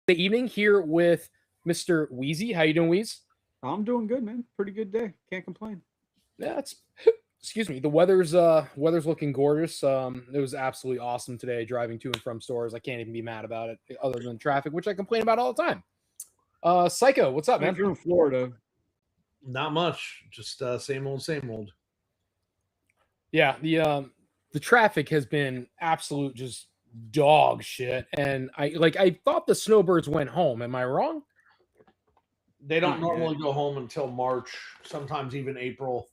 Wednesday evening here with Mr. Wheezy. How you doing, Wheeze? I'm doing good, man. Pretty good day. Can't complain. Yeah, it's excuse me. The weather's looking gorgeous. It was absolutely awesome today driving to and from stores. I can't even be mad about it, other than traffic, which I complain about all the time. Psycho, what's up, And if man? you're in Florida, Not much, just same old, same old. Yeah, the traffic has been absolute just dog shit, and I thought the snowbirds went home. Am I wrong? They don't Not yet. normally go home until March, sometimes even April.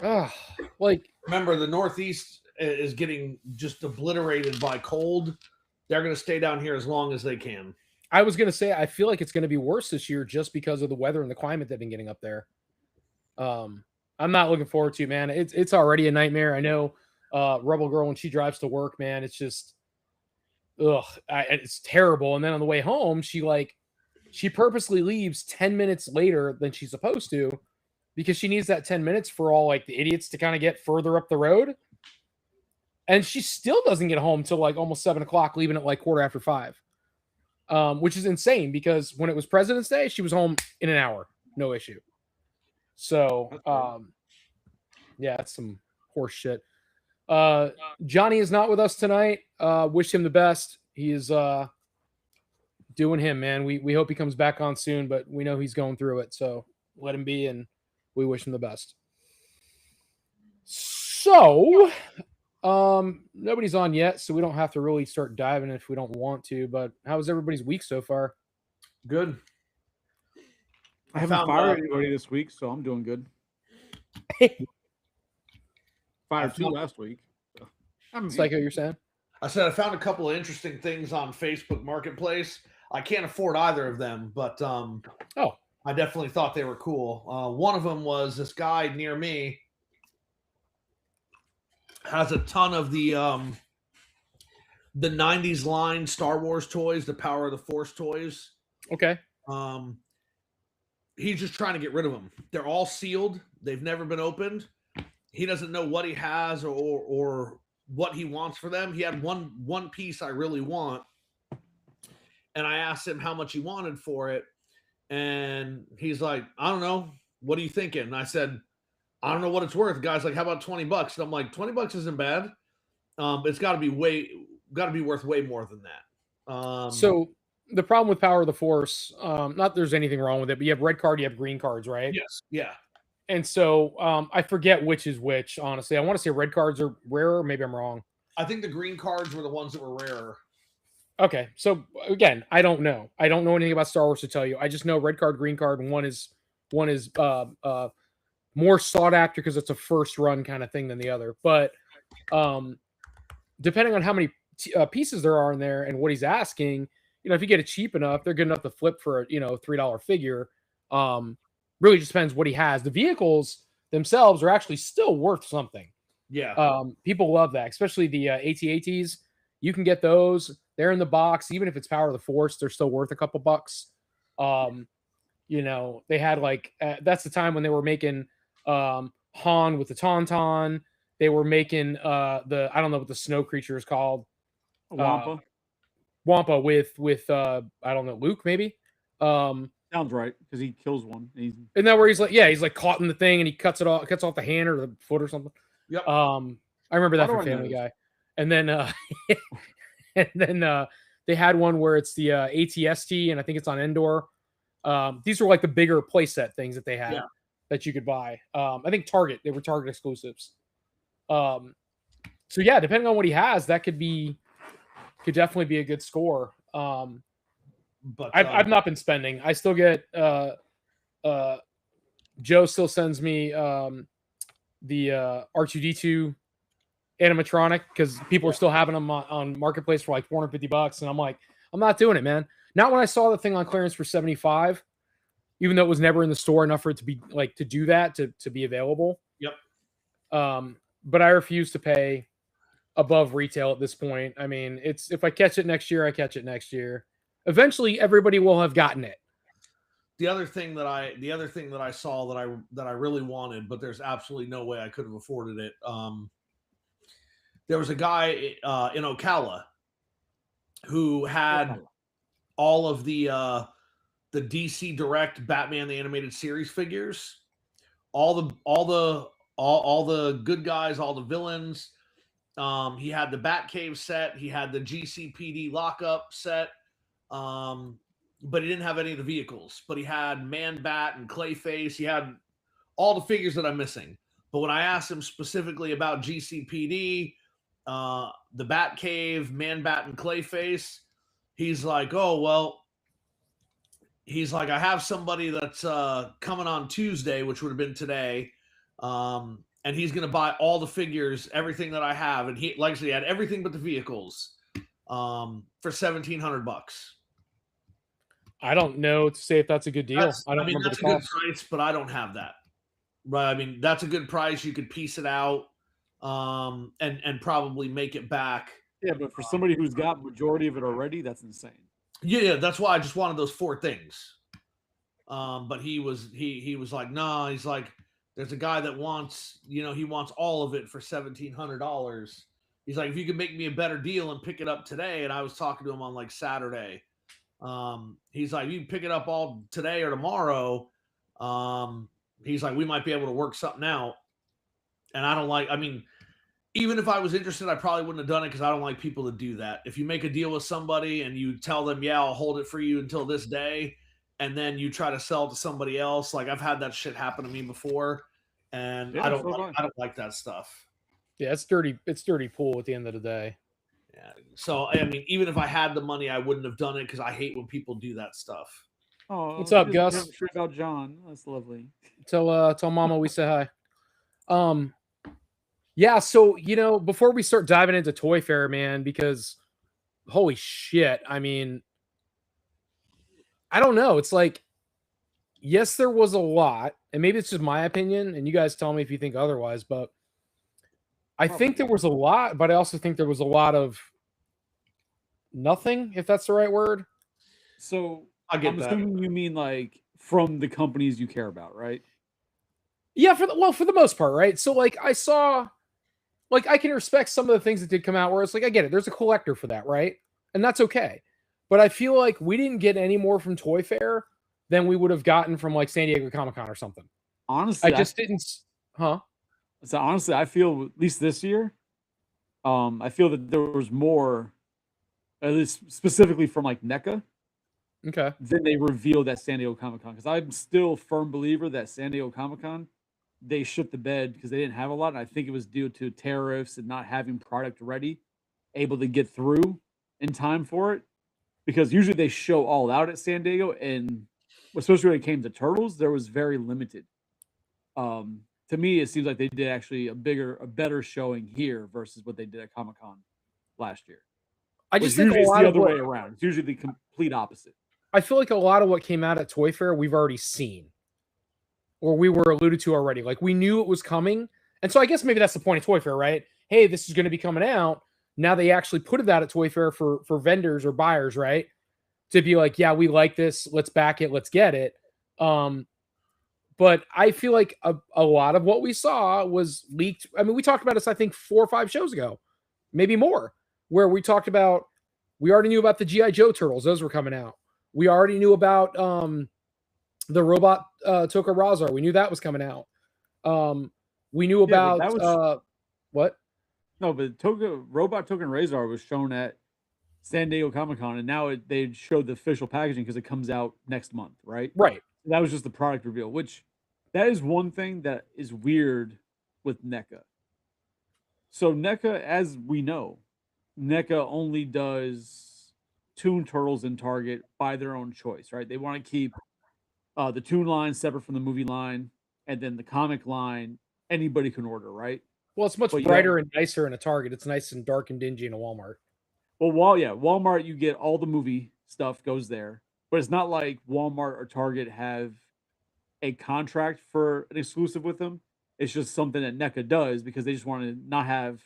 Ugh, like Remember, the Northeast is getting just obliterated by cold. They're going to stay down here as long as they can. I was gonna say, I feel like it's gonna be worse this year just because of the weather and the climate they've been getting up there. I'm not looking forward to, man. It's already a nightmare. I know, Rebel Girl when she drives to work, man, it's just, it's terrible. And then on the way home, she purposely leaves 10 minutes later than she's supposed to because she needs that 10 minutes for all like the idiots to kind of get further up the road. And she still doesn't get home till like almost 7 o'clock, leaving at like quarter after 5. Which is insane because when it was President's Day, she was home in an hour, no issue. So, yeah, it's some horse shit. Johnny is not with us tonight. Wish him the best. He is doing him, man. We hope he comes back on soon, but we know he's going through it. So let him be, and we wish him the best. So, nobody's on yet, so we don't have to really start diving if we don't want to. But how was everybody's week so far? Good. I haven't found, fired anybody this week, so I'm doing good. Fired two last week. So. Psycho, you're saying? I said I found a couple of interesting things on Facebook Marketplace. I can't afford either of them, but I definitely thought they were cool. One of them was this guy near me has a ton of the 90s line Star Wars toys, the Power of the Force toys. Okay. He's just trying to get rid of them. They're all sealed. They've never been opened. He doesn't know what he has or what he wants for them. He had one piece I really want, and I asked him how much he wanted for it, and he's like, I don't know. What are you thinking? And I said, I don't know what it's worth. The guy's like, how about $20? And I'm like, $20 isn't bad. It's got to be worth way more than that. So the problem with Power of the Force, not there's anything wrong with it, but you have red card, you have green cards, right? Yes. Yeah. And so I forget which is which, honestly. I want to say red cards are rarer. Maybe I'm wrong. I think the green cards were the ones that were rarer. Okay. So again, I don't know. I don't know anything about Star Wars to tell you. I just know red card, green card, and one is more sought after because it's a first run kind of thing than the other. But depending on how many pieces there are in there and what he's asking, if you get it cheap enough, they're good enough to flip for a $3 figure. Really just depends what he has. The vehicles themselves are actually still worth something. Yeah. People love that, especially the AT-ATs. You can get those. They're in the box. Even if it's Power of the Force, they're still worth a couple bucks. They had that's the time when they were making Han with the Tauntaun. They were making I don't know what the snow creature is called. Wampa. Wampa with I don't know, Luke maybe. Sounds right, because he kills one. Isn't that where he's like caught in the thing and he cuts off the hand or the foot or something? Yep. I remember that from Family Guy. And then they had one where it's the ATST, and I think it's on Endor. These were like the bigger playset things that they had that you could buy. I think Target, they were Target exclusives. So yeah, depending on what he has, that could definitely be a good score. But I've not been spending. I still get Joe still sends me the R2D2 animatronic because people are still having them on Marketplace for like $450, and I'm like, I'm not doing it, man. Not when I saw the thing on clearance for $75, even though it was never in the store enough for it to be like to do that to be available. Yep. But I refuse to pay above retail at this point. I mean, it's if I catch it next year, I catch it next year. Eventually, everybody will have gotten it. The other thing that I saw that I really wanted, but there's absolutely no way I could have afforded it. There was a guy in Ocala who had all of the DC Direct Batman the Animated Series figures, all the good guys, all the villains. He had the Batcave set. He had the GCPD lockup set. But he didn't have any of the vehicles. But he had Man Bat and Clayface. He had all the figures that I'm missing. But when I asked him specifically about GCPD, the Batcave, Man Bat, and Clayface, he's like, oh, well, he's like, I have somebody that's coming on Tuesday, which would have been today. And he's going to buy all the figures, everything that I have. And he, like I said, he had everything but the vehicles for $1,700. I don't know to say if that's a good deal. I don't remember that's the a good cost. price, but I don't have that. Right? I mean, that's a good price. You could piece it out and probably make it back. Yeah, but for somebody who's got majority of it already, that's insane. Yeah, that's why I just wanted those 4 things. But he was like, no, he's like, there's a guy that wants, he wants all of it for $1,700. He's like, if you could make me a better deal and pick it up today. And I was talking to him on like Saturday. He's like, you can pick it up all today or tomorrow. He's like, we might be able to work something out. And I don't like, I mean, even if I was interested, I probably wouldn't have done it because I don't like people to do that. If you make a deal with somebody and you tell them, yeah, I'll hold it for you until this day, and then you try to sell it to somebody else, like I've had that shit happen to me before, and Yeah, I don't like that stuff. Yeah, it's dirty. It's dirty pool at the end of the day. Yeah. So I mean, even if I had the money, I wouldn't have done it because I hate when people do that stuff. Oh, What's up, just Gus? have a shirt about John. That's lovely. Tell Mama we say hi. Yeah, so before we start diving into Toy Fair, man, because holy shit, I mean, I don't know. It's like, yes, there was a lot, and maybe it's just my opinion, and you guys tell me if you think otherwise, but I think there was a lot, but I also think there was a lot of nothing, if that's the right word. So I get I'm that. assuming you mean like from the companies you care about, right? Yeah, for the most part, right? So like I saw, like I can respect some of the things that did come out where it's like I get it. There's a collector for that, right? And that's okay. But I feel like we didn't get any more from Toy Fair than we would have gotten from like San Diego Comic-Con or something. Honestly, I just didn't. Huh? So honestly, I feel at least this year, I feel that there was more, at least specifically from like NECA, Okay. than they revealed at San Diego Comic Con. Because I'm still a firm believer that San Diego Comic Con, they shit the bed because they didn't have a lot. And I think it was due to tariffs and not having product ready, able to get through in time for it. Because usually they show all out at San Diego, and especially when it came to Turtles, there was very limited. To me, it seems like they did actually a better showing here versus what they did at Comic Con last year. I Which just think usually a it's lot the of other what, way around. It's usually the complete opposite. I feel like a lot of what came out at Toy Fair we've already seen, or we were alluded to already. Like we knew it was coming, and so I guess maybe that's the point of Toy Fair, right? Hey, this is going to be coming out. Now they actually put it out at Toy Fair for vendors or buyers, right? To be like, yeah, we like this. Let's back it. Let's get it. But I feel like a lot of what we saw was leaked. I mean, we talked about this, I think, 4 or 5 shows ago, maybe more, where we talked about, we already knew about the G.I. Joe turtles. Those were coming out. We already knew about the robot Toka Razar. We knew that was coming out. We knew about what? No, but Robot Token Razor was shown at San Diego Comic Con, and now they showed the official packaging because it comes out next month, right? Right. That was just the product reveal, which that is one thing that is weird with NECA. So NECA, as we know, NECA only does Toon Turtles in Target by their own choice, right? They want to keep the Toon line separate from the movie line, and then the comic line anybody can order, right? Well, it's much brighter and nicer in a Target. It's nice and dark and dingy in a Walmart. Well, Walmart, you get all the movie stuff goes there, but it's not like Walmart or Target have a contract for an exclusive with them. It's just something that NECA does because they just want to not have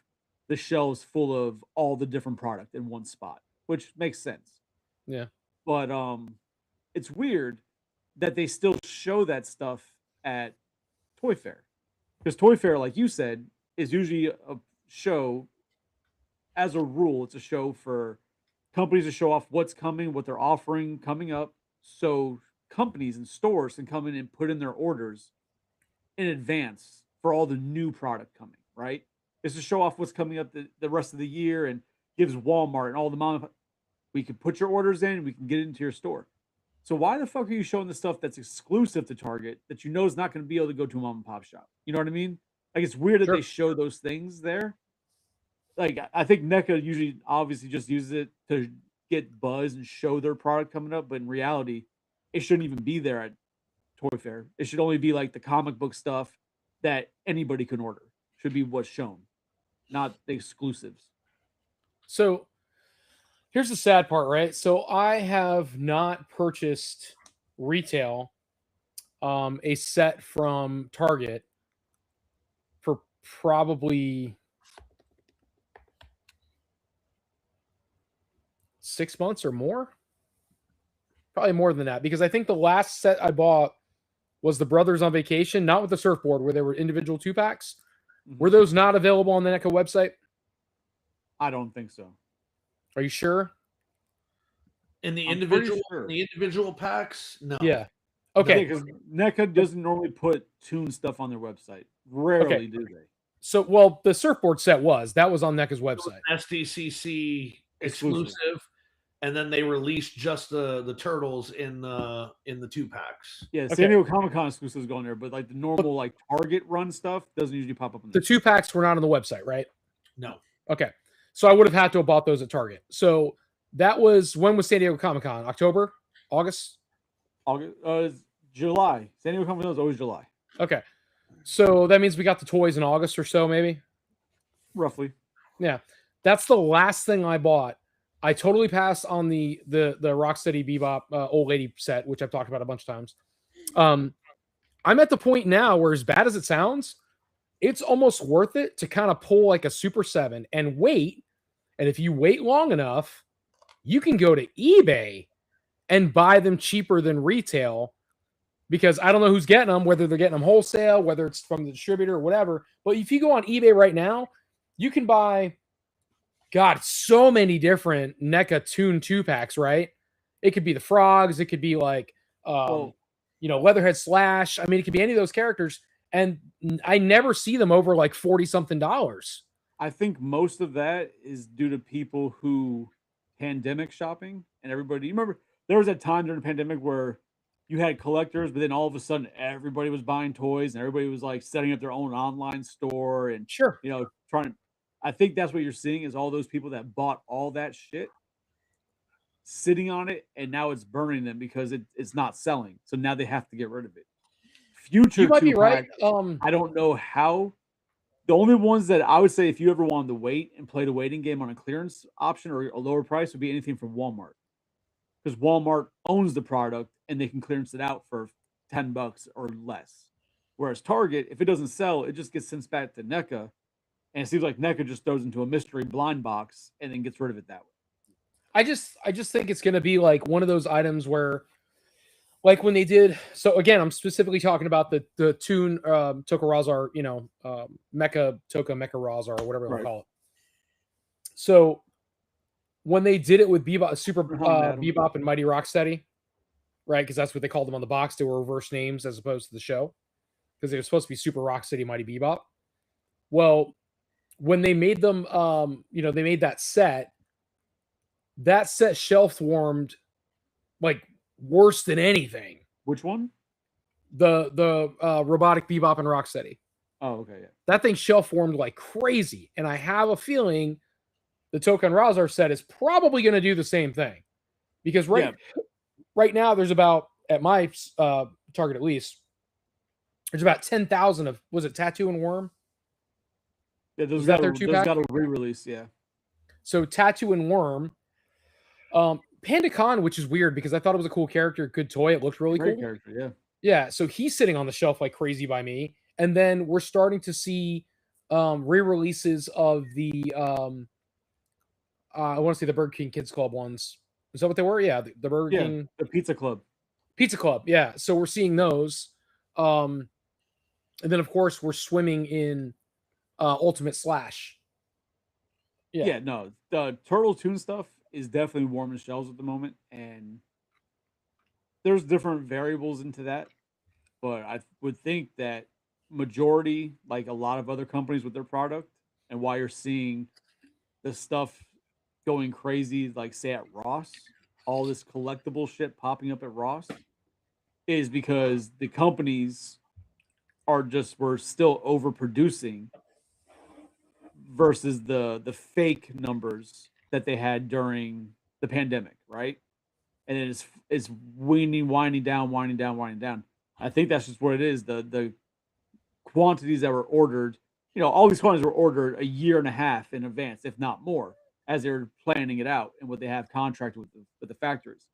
the shelves full of all the different product in one spot, which makes sense. Yeah. But it's weird that they still show that stuff at Toy Fair. Because Toy Fair, like you said, is usually a show, as a rule, it's a show for companies to show off what's coming, what they're offering coming up, so companies and stores can come in and put in their orders in advance for all the new product coming, right? It's to show off what's coming up the rest of the year and gives Walmart and all the mom. We can put your orders in, we can get it into your store. So why the fuck are you showing the stuff that's exclusive to Target that you know is not going to be able to go to a mom and pop shop? You know what I mean? Like it's weird that Sure. they show those things there. Like I think NECA usually obviously just uses it to get buzz and show their product coming up, but in reality, it shouldn't even be there at Toy Fair. It should only be like the comic book stuff that anybody can order. Should be what's shown, not the exclusives. So here's the sad part, right? So I have not purchased retail a set from Target for probably 6 months or more. Probably more than that, because I think the last set I bought was the Brothers on Vacation, not with the surfboard, where they were individual 2-packs. Were those not available on the NECA website? I don't think so. Are you sure? In the I'm pretty individual, sure. the individual packs, no. Yeah. Okay. Because NECA doesn't normally put Toon stuff on their website. Rarely do they. So, well, the surfboard set that was on NECA's website. SDCC Exclusive. exclusive, and then they released just the turtles in the 2-packs. Yeah, Okay. San Diego Comic-Con exclusives go in there, but like the normal like Target run stuff doesn't usually pop up on The 2-packs were not on the website, right? No. Okay. So I would have had to have bought those at Target. So that was, when was San Diego Comic-Con? October? August? August, July. San Diego Comic-Con is always July, Okay. So that means we got the toys in August or so, maybe? roughly. Yeah. That's the last thing I bought. I totally passed on the Rocksteady Bebop old lady set, which I've talked about a bunch of times. I'm at the point now where, as bad as it sounds, it's almost worth it to kind of pull like a Super 7 and wait. And if you wait long enough, you can go to eBay and buy them cheaper than retail, because I don't know who's getting them, whether they're getting them wholesale, whether it's from the distributor or whatever. But if you go on eBay right now, you can buy, God, so many different NECA Toon 2-packs, right? It could be the frogs. It could be like, Leatherhead Slash. I mean, it could be any of those characters. And I never see them over like $40-something. I think most of that is due to people who pandemic shopping and everybody. You remember there was that time during the pandemic where you had collectors, but then all of a sudden everybody was buying toys and everybody was like setting up their own online store and Sure. trying to. I think that's what you're seeing is all those people that bought all that shit sitting on it, and now it's burning them because it's not selling. So now they have to get rid of it. Future, You might be right. I don't know how. The only ones that I would say, if you ever wanted to wait and play the waiting game on a clearance option or a lower price, would be anything from Walmart, because Walmart owns the product and they can clearance it out for $10 or less. Whereas Target, if it doesn't sell, it just gets sent back to NECA, and it seems like NECA just throws into a mystery blind box and then gets rid of it that way. I just think it's going to be like one of those items where, like when they did. So again, I'm specifically talking about the Toon Tokarazar, Mecha Toka Mecha Razar or whatever they call it. So when they did it with Bebop, Bebop and Mighty Rocksteady, right? Because that's what they called them on the box. They were reverse names as opposed to the show, because they were supposed to be Super Rocksteady Mighty Bebop. Well, when they made them, they made that set shelf warmed like worse than anything. Which one? The robotic Bebop and Rocksteady. Oh, okay, yeah. That thing shelf warmed like crazy, and I have a feeling the Token Razar set is probably going to do the same thing, because right now there's about, at my Target at least, there's about 10,000 of, was it Tattoo and Worm? Yeah, those got a re-release, yeah. So Tattoo and Worm, Panda Khan, which is weird because I thought it was a cool character, good toy. It looked really Great cool. character, yeah. Yeah, so he's sitting on the shelf like crazy by me. And then we're starting to see re-releases of the I want to say the Burger King Kids Club ones. Is that what they were? Yeah, the Burger King, the Pizza Club. Pizza Club, yeah. So we're seeing those. And then of course we're swimming in Ultimate Slash. Yeah, no, the Turtle Toon stuff is definitely warming shelves at the moment, and there's different variables into that. But I would think that majority, like a lot of other companies with their product, and why you're seeing the stuff going crazy, like say at Ross, all this collectible shit popping up at Ross, is because the companies were still overproducing versus the fake numbers that they had during the pandemic, right? And it's winding down, winding down, winding down. I think that's just what it is. The quantities that were ordered, all these quantities were ordered a year and a half in advance, if not more, as they're planning it out and what they have contracted with the factories.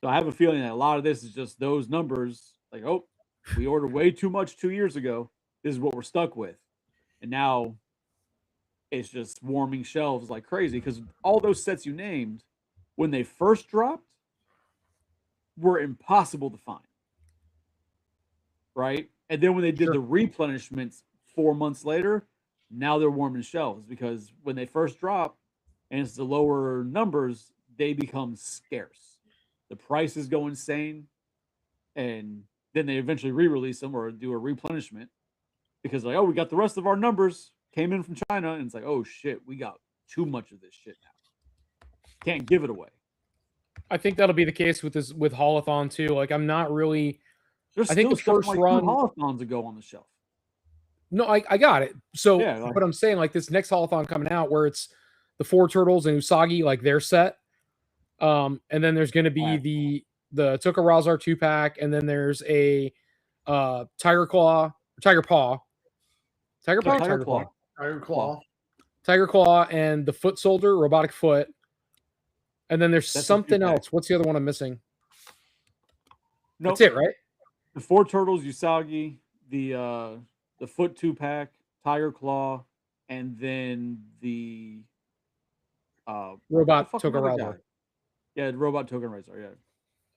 So I have a feeling that a lot of this is just those numbers, like, oh, we ordered way too much 2 years ago. This is what we're stuck with. And now it's just warming shelves like crazy because all those sets you named, when they first dropped, were impossible to find. Right? And then when they did the replenishments 4 months later, now they're warming shelves because when they first drop and it's the lower numbers, they become scarce. The prices go insane. And then they eventually re-release them or do a replenishment because like, oh, we got the rest of our numbers came in from China. And it's like, oh shit, we got too much of this shit now. Can't give it away. I think that'll be the case with Holothon too. Like I'm not really. There's I think the still first like run Holothons to go on the shelf. No, I got it. So, Yeah, but I'm saying like this next Holothon coming out where it's the 4 turtles and Usagi, like their set. And then there's going to be the Tokarazar 2-pack, and then there's a Tiger Claw, Tiger Paw, Tiger Paw, Tiger Claw. Tiger Claw. Tiger Claw, and the Foot Soldier, Robotic Foot. And then there's That's something else. What's the other one I'm missing? Nope. That's it, right? The 4 turtles, Usagi, the Foot 2-pack, Tiger Claw, and then the Robot Tokarazar. Yeah, Robot Tokarazar, yeah.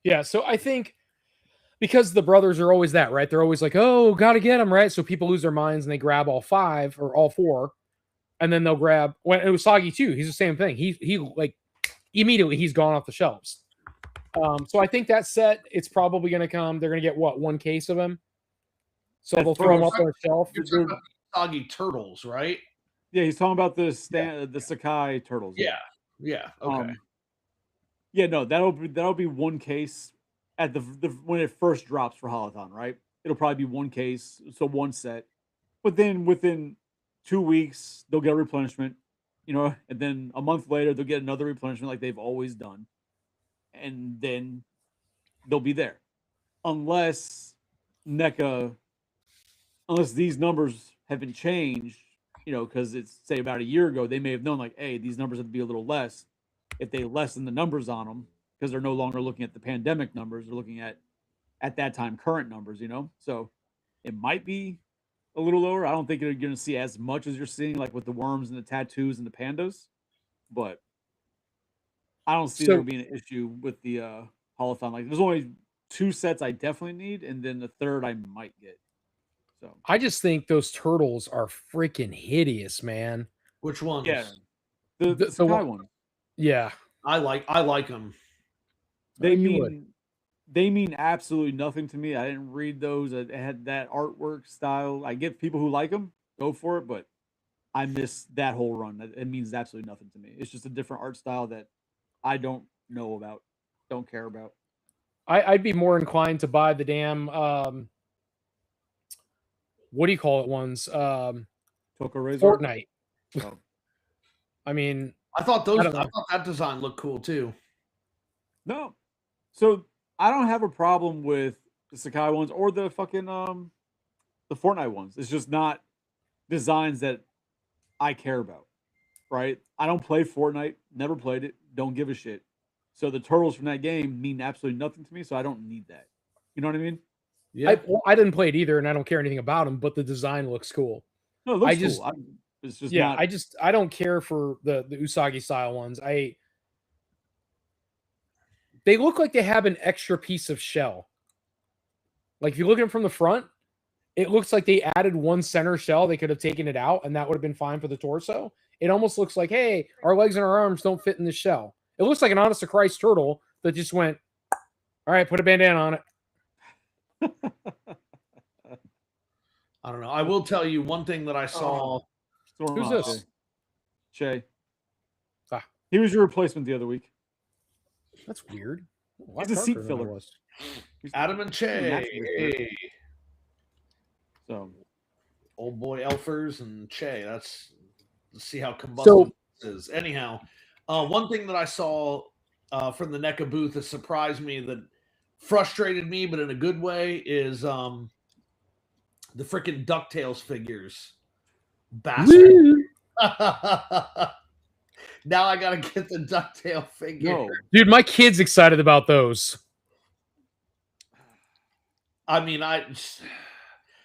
Yeah, so I think because the brothers are always that, right? They're always like, oh, gotta get them, right? So people lose their minds and they grab all 5 or all 4, and then they'll grab when Usagi too. He's the same thing. He like immediately he's gone off the shelves. So I think that set it's probably going to come. They're going to get what 1 case of him, so they'll throw them up on the shelf. You're talking about Usagi turtles, right? Yeah, he's talking about the Sakai turtles. Yeah. Okay. Yeah, no, that'll be 1 case at the when it first drops for Holothon, right? It'll probably be 1 case, so 1 set. But then within 2 weeks, they'll get a replenishment, and then a month later they'll get another replenishment like they've always done. And then they'll be there. Unless these numbers have been changed, because it's say about a year ago, they may have known like, hey, these numbers have to be a little less. If they lessen the numbers on them, because they're no longer looking at the pandemic numbers, they're looking at that time current numbers, So it might be a little lower. I don't think you're going to see as much as you're seeing like with the worms and the tattoos and the pandas, but I don't see there being an issue with the Holothon. Like there's only 2 sets I definitely need, and then the third I might get. So I just think those turtles are freaking hideous, man. Which ones? Yeah, the Sakai one. Yeah, I like them. They mean absolutely nothing to me. I didn't read those. I had that artwork style. I get people who like them, go for it, but I miss that whole run. It means absolutely nothing to me. It's just a different art style that I don't know about, don't care about. I'd be more inclined to buy the damn what do you call it ones? Tokarazar? Fortnite. Oh. I mean, I thought that design looked cool too. No. So I don't have a problem with the Sakai ones or the fucking the Fortnite ones. It's just not designs that I care about. Right? I don't play Fortnite, never played it, don't give a shit. So the turtles from that game mean absolutely nothing to me, so I don't need that. You know what I mean? Yeah. I didn't play it either, and I don't care anything about them, but the design looks cool. No, it looks cool. It's just not... I don't care for the Usagi style ones. They look like they have an extra piece of shell. Like if you look at them from the front, it looks like they added 1 center shell. They could have taken it out, and that would have been fine for the torso. It almost looks like, hey, our legs and our arms don't fit in the shell. It looks like an honest to Christ turtle that just went, all right, put a bandana on it. I don't know. I will tell you one thing that I saw. Who's this? Che. Ah. He was your replacement the other week. That's weird. He's a seat filler. Adam and Che. Hey. So, old boy Elfers and Che. Let's see how combustible this is. Anyhow, one thing that I saw from the NECA booth that surprised me, that frustrated me, but in a good way, is the freaking DuckTales figures. Bastard. Now I gotta get the DuckTale figure. no. Dude, my kid's excited about those. I mean, I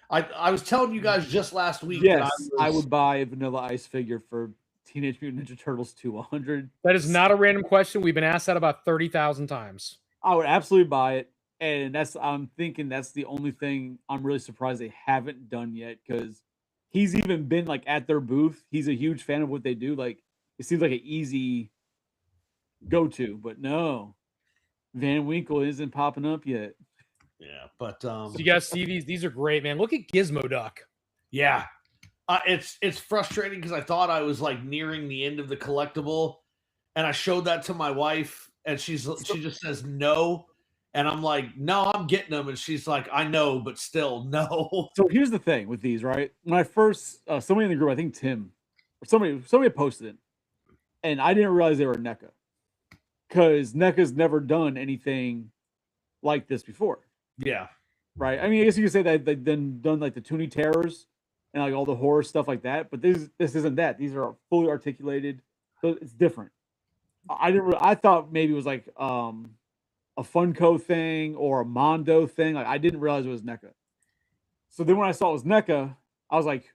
was telling you guys just last week. Yes, I would buy a Vanilla Ice figure for Teenage Mutant Ninja Turtles 2 100. That is not a random question. We've been asked that about 30,000 times. I would absolutely buy it. And I'm thinking that's the only thing I'm really surprised they haven't done yet, because he's even been like at their booth. He's a huge fan of what they do. Like, it seems like an easy go-to, but no, Van Winkle isn't popping up yet. Yeah, but So you guys see these? These are great, man. Look at Gizmo Duck. Yeah, it's frustrating because I thought I was like nearing the end of the collectible, and I showed that to my wife, and she just says no, and I'm like, no, I'm getting them, and she's like, I know, but still no. So here's the thing with these, right? When I first, somebody in the group, I think Tim or somebody posted it, and I didn't realize they were NECA, because NECA's never done anything like this before. Yeah, right. I mean, I guess you could say that they've done like the Toonie Terrors and like all the horror stuff like that, but this isn't that. These are fully articulated, so it's different. I thought maybe it was like a Funko thing or a Mondo thing. Like, I didn't realize it was NECA. So then when I saw it was NECA, I was like,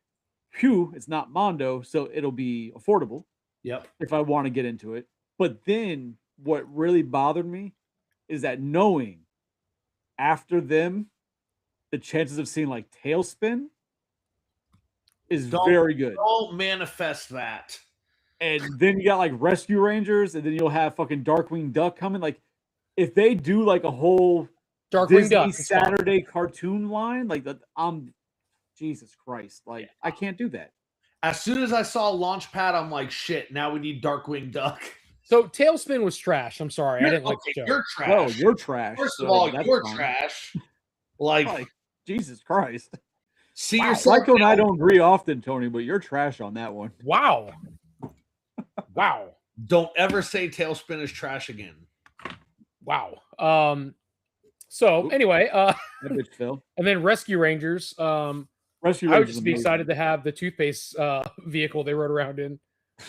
phew, it's not Mondo, so it'll be affordable. Yep. If I want to get into it. But then what really bothered me is that knowing after them, the chances of seeing like Tailspin is very good. Don't manifest that. And then you got like Rescue Rangers, and then you'll have fucking Darkwing Duck coming. Like, if they do like a whole Darkwing Duck Saturday cartoon line, like that, Jesus Christ, like I can't do that. As soon as I saw Launchpad, I'm like, shit, now we need Darkwing Duck. So Tailspin was trash. I'm sorry. I didn't like the show. You're trash. No, you're trash. First of all, you're trash. Like, Jesus Christ. See wow. yourself. Michael and I don't agree often, Tony, but you're trash on that one. Wow. Wow. Don't ever say Tailspin is trash again. Wow. So anyway, Phil. And then Rescue Rangers. Rescue Rangers I would just be excited to have the toothpaste vehicle they rode around in.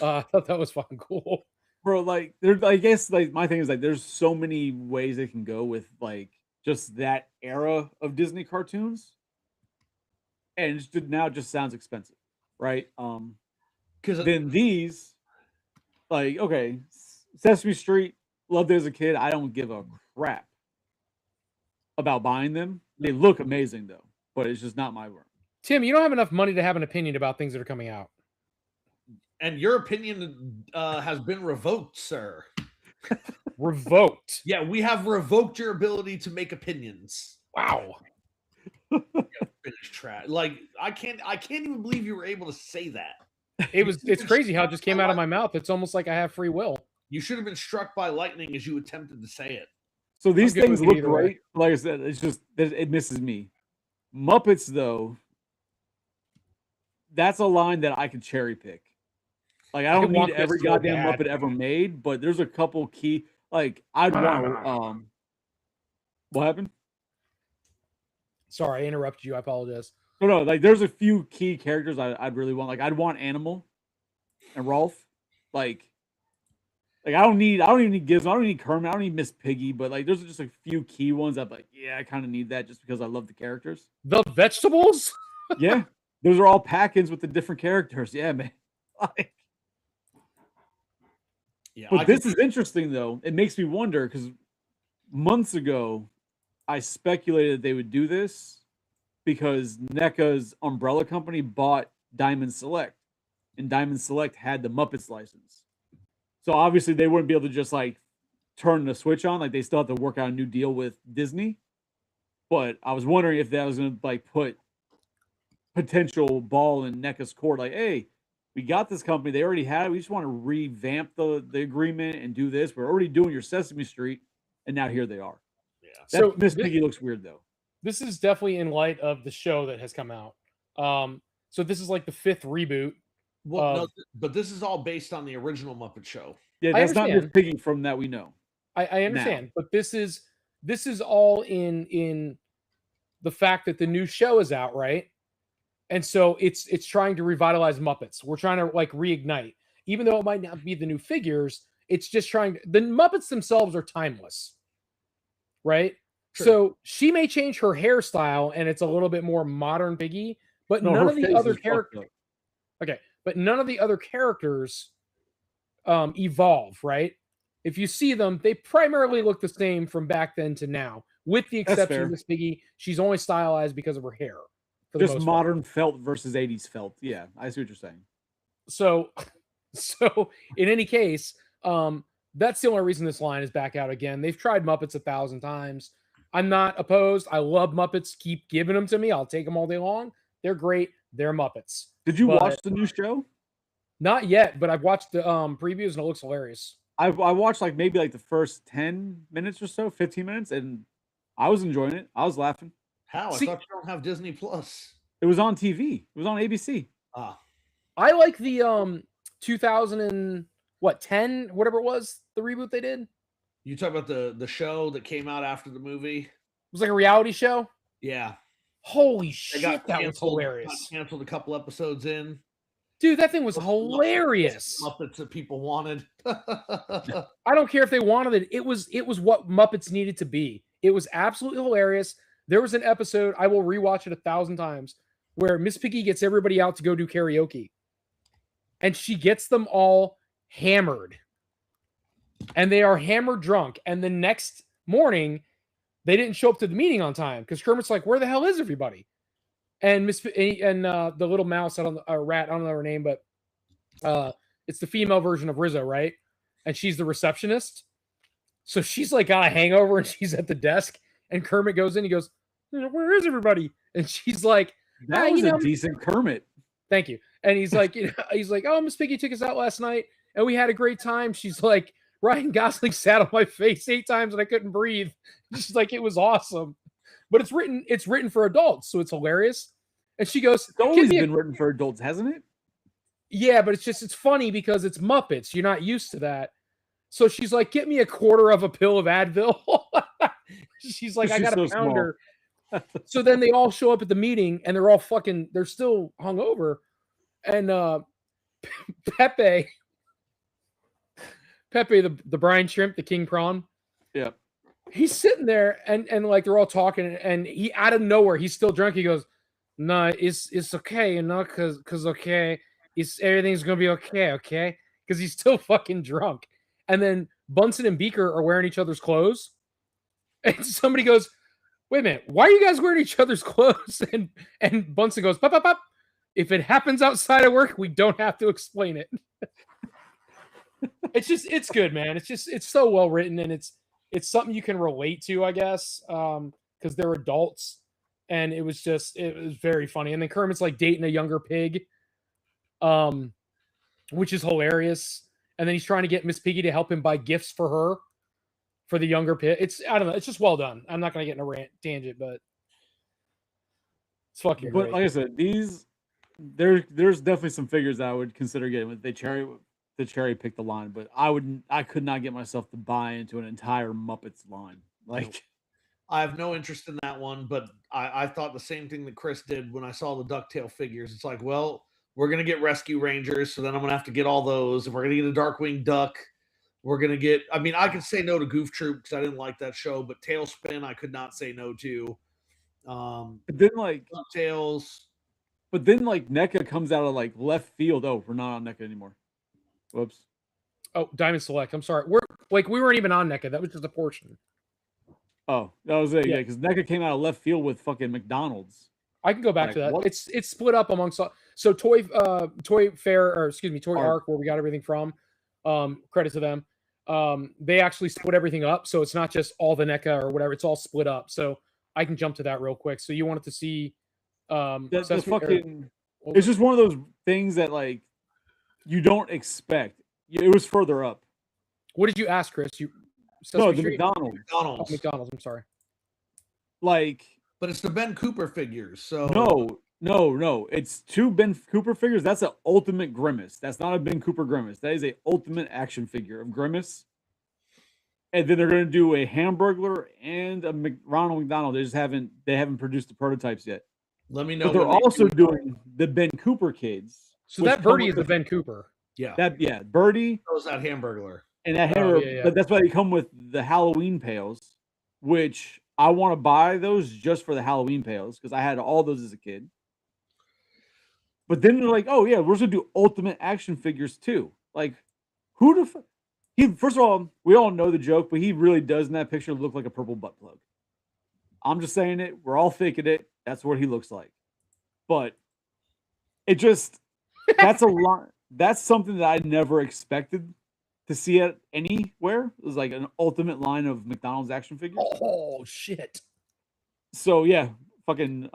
I thought that was fucking cool. Bro, like, I guess like my thing is like there's so many ways they can go with like just that era of Disney cartoons, and now it just sounds expensive, right? Because then these, like, okay, Sesame Street, loved it as a kid. I don't give a crap about buying them. They look amazing though, but it's just not my work. Tim, you don't have enough money to have an opinion about things that are coming out. And your opinion has been revoked, sir. Revoked? Yeah, we have revoked your ability to make opinions. Wow. Finish trash. Like, I can't even believe you were able to say that. It's crazy how it just came out of my mouth. It's almost like I have free will. You should have been struck by lightning as you attempted to say it. So these things look great. Like I said, it's just it misses me. Muppets, though, that's a line that I could cherry pick. Like, I don't need every goddamn Muppet ever made, but there's a couple key. Like, I'd want. What happened? Sorry, I interrupted you. I apologize. No, like there's a few key characters I'd really want. Like, I'd want Animal and Rolf. Like I don't even need Gizmo. I don't need Kermit. I don't need Miss Piggy. But like, there's just a few key ones. I'm like, yeah, I kind of need that just because I love the characters. The vegetables? Yeah, those are all pack-ins with the different characters. Yeah, man. Like, yeah. But this is interesting though. It makes me wonder because months ago, I speculated they would do this because NECA's umbrella company bought Diamond Select, and Diamond Select had the Muppets license. So obviously they wouldn't be able to just like turn the switch on. Like they still have to work out a new deal with Disney. But I was wondering if that was going to like put potential ball in NECA's court. Like, hey, we got this company. They already had it. We just want to revamp the agreement and do this. We're already doing your Sesame Street, and now here they are. Yeah. So Miss Piggy looks weird though. This is definitely in light of the show that has come out. So this is like the 5th reboot. Well, no, but this is all based on the original Muppet Show. Yeah, I that's not Miss understand. Piggy from that we know. I understand, but this is all in the fact that the new show is out, right? And so it's trying to revitalize Muppets. We're trying to like reignite, even though it might not be the new figures. It's just trying. The Muppets themselves are timeless, right? Sure. So she may change her hairstyle, and it's a little bit more modern Piggy, but No, none her of the face other is fucked characters. up. Okay, but none of the other characters evolve, right? If you see them, they primarily look the same from back then to now, with the That's exception fair. of Miss Piggy. She's only stylized because of her hair. For the Just most part. modern felt versus 80s felt. Yeah, I see what you're saying. So in any case, that's the only reason this line is back out again. They've tried Muppets 1,000 times. I'm not opposed. I love Muppets. Keep giving them to me. I'll take them all day long. They're great. They're Muppets. Did you But- watch the new show? Not yet, but I've watched the previews and it looks hilarious. I watched like maybe like the first 10 minutes or so, 15 minutes, and I was enjoying it. I was laughing. How? See- I thought you don't have Disney Plus. It was on TV. It was on ABC. Ah, I like the 2010, whatever it was, the reboot they did. It you talk about the show that came out after the movie? was like a reality show. Yeah, Holy they shit, got that was canceled. hilarious. Got canceled a couple episodes in. Dude, that thing was hilarious. Muppets that people wanted. I don't care if they wanted it. It was what Muppets needed to be. It was absolutely hilarious. There was an episode, I will rewatch it 1,000 times, where Miss Piggy gets everybody out to go do karaoke. And she gets them all hammered. And they are hammered drunk. And the next morning, they didn't show up to the meeting on time because Kermit's like, where the hell is everybody? And the little mouse, rat, I don't know her name, but it's the female version of Rizzo, right? And she's the receptionist. So she's like got a hangover and she's at the desk. And Kermit goes in, he goes, where is everybody? And she's like, That was a decent Kermit. thank you. And he's like, oh, Miss Piggy took us out last night and we had a great time. She's like, Ryan Gosling sat on my face 8 times and I couldn't breathe. She's like, it was awesome. But it's written for adults, so it's hilarious. And she goes, It's always been written for adults, hasn't it? yeah, but it's funny because it's Muppets. You're not used to that. So she's like, get me a quarter of a pill of Advil. She's like, I She's got so a pounder. So then they all show up at the meeting and they're all they're still hungover. And Pepe, the brine shrimp, the king prawn. Yeah. He's sitting there and like they're all talking and he out of nowhere, he's still drunk. He goes, no, it's okay, you know, cause okay, everything's gonna be okay, because he's still fucking drunk. And then Bunsen and Beaker are wearing each other's clothes, and somebody goes, "Wait a minute, why are you guys wearing each other's clothes?" And Bunsen goes, "Pop, pop, pop. If it happens outside of work, we don't have to explain it." It's good, man. It's so well written, and it's something you can relate to, I guess, because they're adults. And it was very funny. And then Kermit's like dating a younger pig, which is hilarious. And then he's trying to get Miss Piggy to help him buy gifts for her, for the younger pig. I don't know. It's just well done. I'm not going to get in a rant tangent, but it's fucking great. But like I said, there's definitely some figures that I would consider getting. The cherry picked the line, but I could not get myself to buy into an entire Muppets line. Like, I have no interest in that one, but I thought the same thing that Chris did when I saw the DuckTale figures. It's like, well, we're going to get Rescue Rangers, so then I'm going to have to get all those. And we're going to get a Darkwing Duck. We're going to get, I mean, I could say no to Goof Troop because I didn't like that show, but Tailspin I could not say no to. but then like DuckTales. But then like NECA comes out of like left field. Oh, we're not on NECA anymore. Whoops. Oh, Diamond Select. I'm sorry. We weren't even on NECA. That was just a portion. Oh, that was it. Yeah. Yeah, because NECA came out of left field with fucking McDonald's. I can go back Like, to that. what? It's split up amongst so Toy Fair, or excuse me, Toy Ark. Ark, where we got everything from. Credit to them. they actually split everything up, so it's not just all the NECA or whatever. It's all split up. So I can jump to that real quick. So you wanted to see The Sesame- or- fucking. what It's was- just one of those things that like you don't expect. It was further up. what did you ask, Chris? You No, Sesame the Street? McDonald's. Oh, McDonald's. McDonald's. I'm sorry. Like But it's the Ben Cooper figures. So no. It's 2 Ben Cooper figures. That's an Ultimate Grimace. That's not a Ben Cooper Grimace. That is a Ultimate action figure of Grimace. And then they're going to do a Hamburglar and a Ronald McDonald. They haven't produced the prototypes yet. let me know. But they're when they also do- doing the Ben Cooper kids. So which that birdie is come the with Ben Cooper. Yeah. Birdie That was that Hamburglar. and that Oh, hammer. yeah. But that's why they come with the Halloween pails, which I want to buy those just for the Halloween pails because I had all those as a kid. But then they're like, oh yeah, we're gonna do Ultimate action figures too. Like, who the fuck? First of all, we all know the joke, but he really does in that picture look like a purple butt plug. I'm just saying it. We're all thinking it. That's what he looks like. But it just that's a lot. That's something that I never expected to see it anywhere. It was like an Ultimate line of McDonald's action figures. Oh shit! So yeah, fucking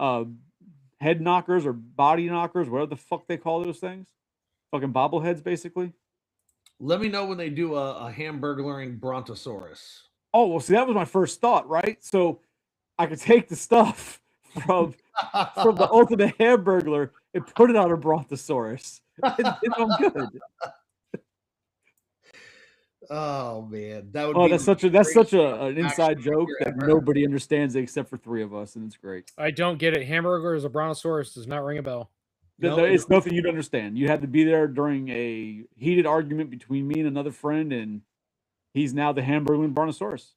head knockers or body knockers, whatever the fuck they call those things. Fucking bobbleheads, basically. Let me know when they do a Hamburglaring Brontosaurus. Oh, well, see, that was my first thought, right? So I could take the stuff from the Ultimate Hamburglar and put it on a Brontosaurus. And I'm good. Oh man, that would Oh, be that's the such an greatest inside action joke figure that ever. nobody understands except for 3 of us, and it's great. I don't get it. Hamburger as a brontosaurus does not ring a bell. No, It's nothing you'd understand. You had to be there during a heated argument between me and another friend, and he's now the Hamburglar Brontosaurus.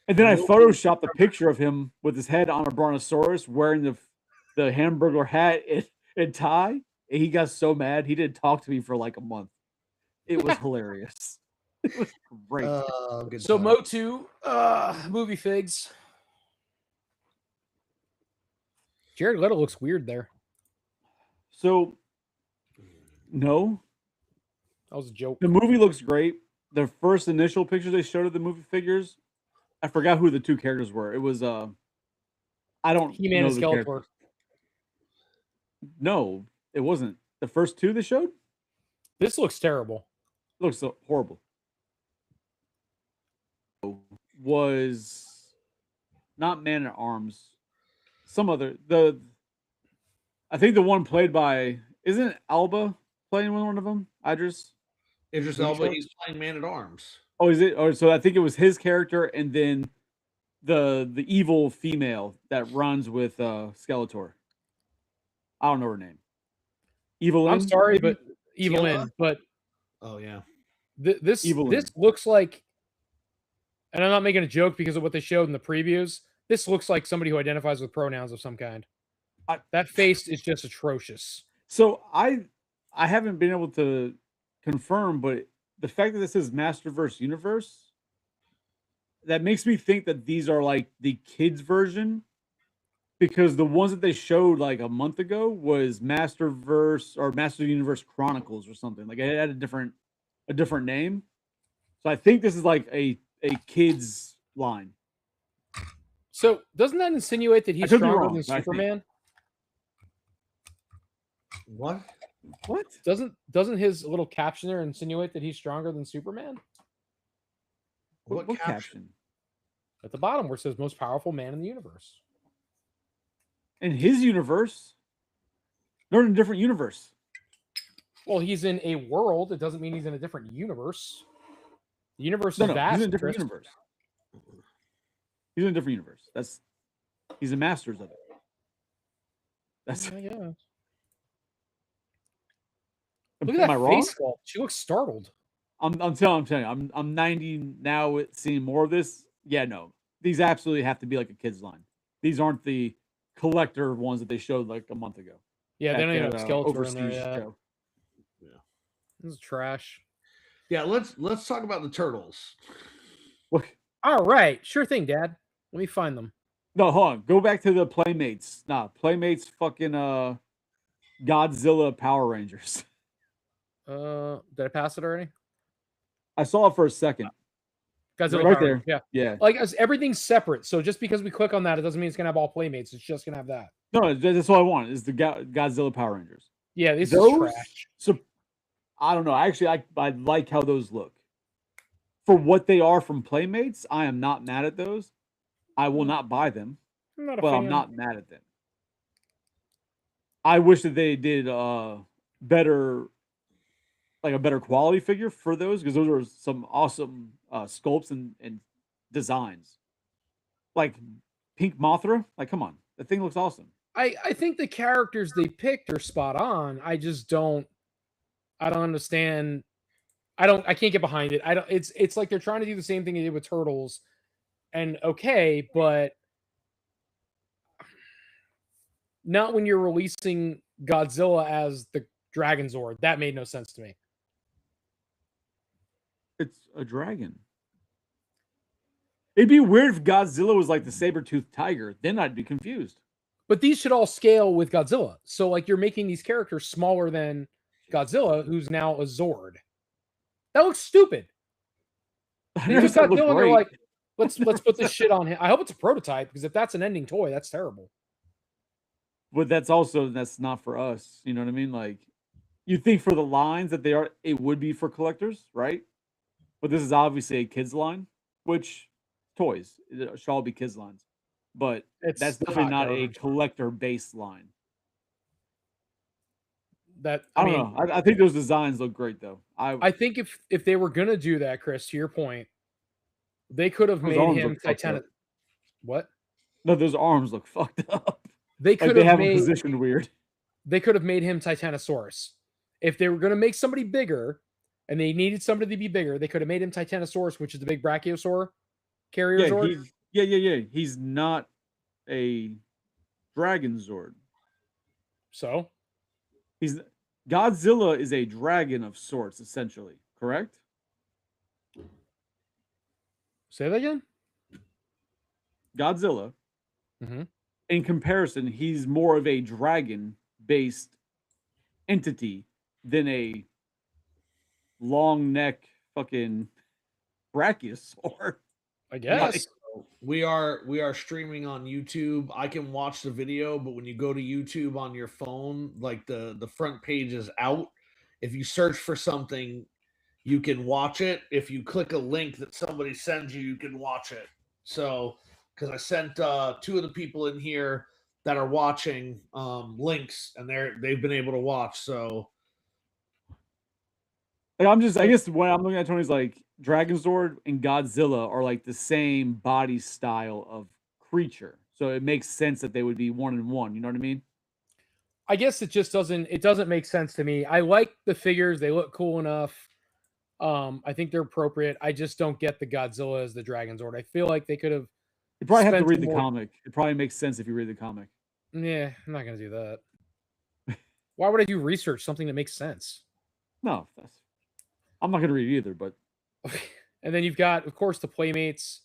And then I Nope. photoshopped a picture of him with his head on a Brontosaurus wearing the Hamburglar hat and tie. And he got so mad he didn't talk to me for like a month. It was hilarious. It was great. Good So time. Motu, movie figs. Jared Leto looks weird there. So, no, That was a joke. the movie looks great. The first initial pictures they showed of the movie figures, I forgot who the 2 characters were. It was I don't He-Man know and the Skeletor. characters. No, it wasn't. The first 2 they showed This looks terrible. looks so horrible. Was not Man at Arms. Some other I think the one played by isn't Alba playing one of them? Idris? Idris Movie Elba, show? he's playing Man at Arms. Oh, is it? Oh, so I think it was his character and then the evil female that runs with Skeletor. I don't know her name. Evil. I'm sorry, but Teela? Evelyn. But Oh yeah. this Evelyn. looks like, and I'm not making a joke because of what they showed in the previews. This looks like somebody who identifies with pronouns of some kind. That face is just atrocious. So I haven't been able to confirm, but the fact that this is Masterverse Universe, that makes me think that these are like the kids version, because the ones that they showed like a month ago was Masterverse or Master Universe Chronicles or something. Like it had a different name. So I think this is like a kids line. So doesn't that insinuate that he's could be stronger wrong, than but I think- Superman? What? What? Doesn't his little caption there insinuate that he's stronger than Superman? What caption? caption? At the bottom where it says most powerful man in the universe. In his universe, they're in a different universe. Well, he's in a world. It doesn't mean he's in a different universe. The universe No, is vast. he's in a different Chris. universe. He's in a different universe. He's a masters of it. That's I guess. am Look at I that wrong? face sculpt. She looks startled. I'm telling you, I'm 90 now with seeing more of this. Yeah, no. These absolutely have to be like a kid's line. These aren't the collector ones that they showed like a month ago. Yeah, at they don't even that, have Skeletor in there Overseas yet. show. This is trash. Yeah, let's talk about the turtles. Look, All right, sure thing, Dad. Let me find them. no, hold on. Go back to the Playmates. Nah, Playmates fucking Godzilla Power Rangers. Did I pass it already? I saw it for a second. Godzilla Right Power there. Rangers, yeah. Yeah. Like everything's separate. So just because we click on that, it doesn't mean it's gonna have all playmates. It's just gonna have that. No, that's all I want is the Godzilla Power Rangers. Yeah, this is Those, trash. so I don't know. Actually, I like how those look. For what they are from Playmates, I am not mad at those. I will not buy them. I'm not a Well, fan. I'm not mad at them. I wish that they did better, like a better quality figure for those, because those are some awesome sculpts and designs. Like Pink Mothra, like come on, the thing looks awesome. I think the characters they picked are spot on. I just don't understand. I can't get behind it. It's like they're trying to do the same thing they did with Turtles. And okay, but not when you're releasing Godzilla as the Dragon Zord. That made no sense to me. It's a dragon. It'd be weird if Godzilla was like the saber-toothed tiger. Then I'd be confused. But these should all scale with Godzilla. So like you're making these characters smaller than Godzilla, who's now a Zord. That looks stupid. I They never took said it looked Godzilla and they're great. like, let's put this shit on him. I hope it's a prototype, because if that's an ending toy, that's terrible. But that's not for us. You know what I mean? Like, you think for the lines that it would be for collectors, right? But this is obviously a kids line, which toys it should all be kids lines. But It's that's definitely not a garbage. collector based line. That I I don't mean, know. I think those designs look great though. I think if they were gonna do that, Chris, to your point, they could have Those made arms him look fucked Titanic. up. What? No, those arms look fucked up. They Like could they have have them made positioned weird. they could have made him Titanosaurus. If they were gonna make somebody bigger and they needed somebody to be bigger, they could have made him Titanosaurus, which is the big brachiosaur carrier Yeah, Zord. yeah. He's not a dragon Zord. So He's Godzilla is a dragon of sorts, essentially. Correct? say that again. Godzilla, Mhm. in comparison, he's more of a dragon-based entity than a long neck fucking brachiosaur. I guess. We are streaming on YouTube. I can watch the video, but when you go to YouTube on your phone, like the front page is out. If you search for something, you can watch it. If you click a link that somebody sends you, you can watch it. So, because I sent two of the people in here that are watching links, and they've been able to watch. So, Like I guess when I'm looking at Tony's like Dragon Zord and Godzilla are like the same body style of creature. So it makes sense that they would be one and one. You know what I mean? I guess it doesn't make sense to me. I like the figures; they look cool enough. I think they're appropriate. I just don't get the Godzilla as the Dragon Zord. I feel like they could have. You probably have to spent read the more- comic. It probably makes sense if you read the comic. Yeah, I'm not gonna do that. Why would I do research something that makes sense? No, I'm not gonna read it either, but And then you've got, of course, the Playmates.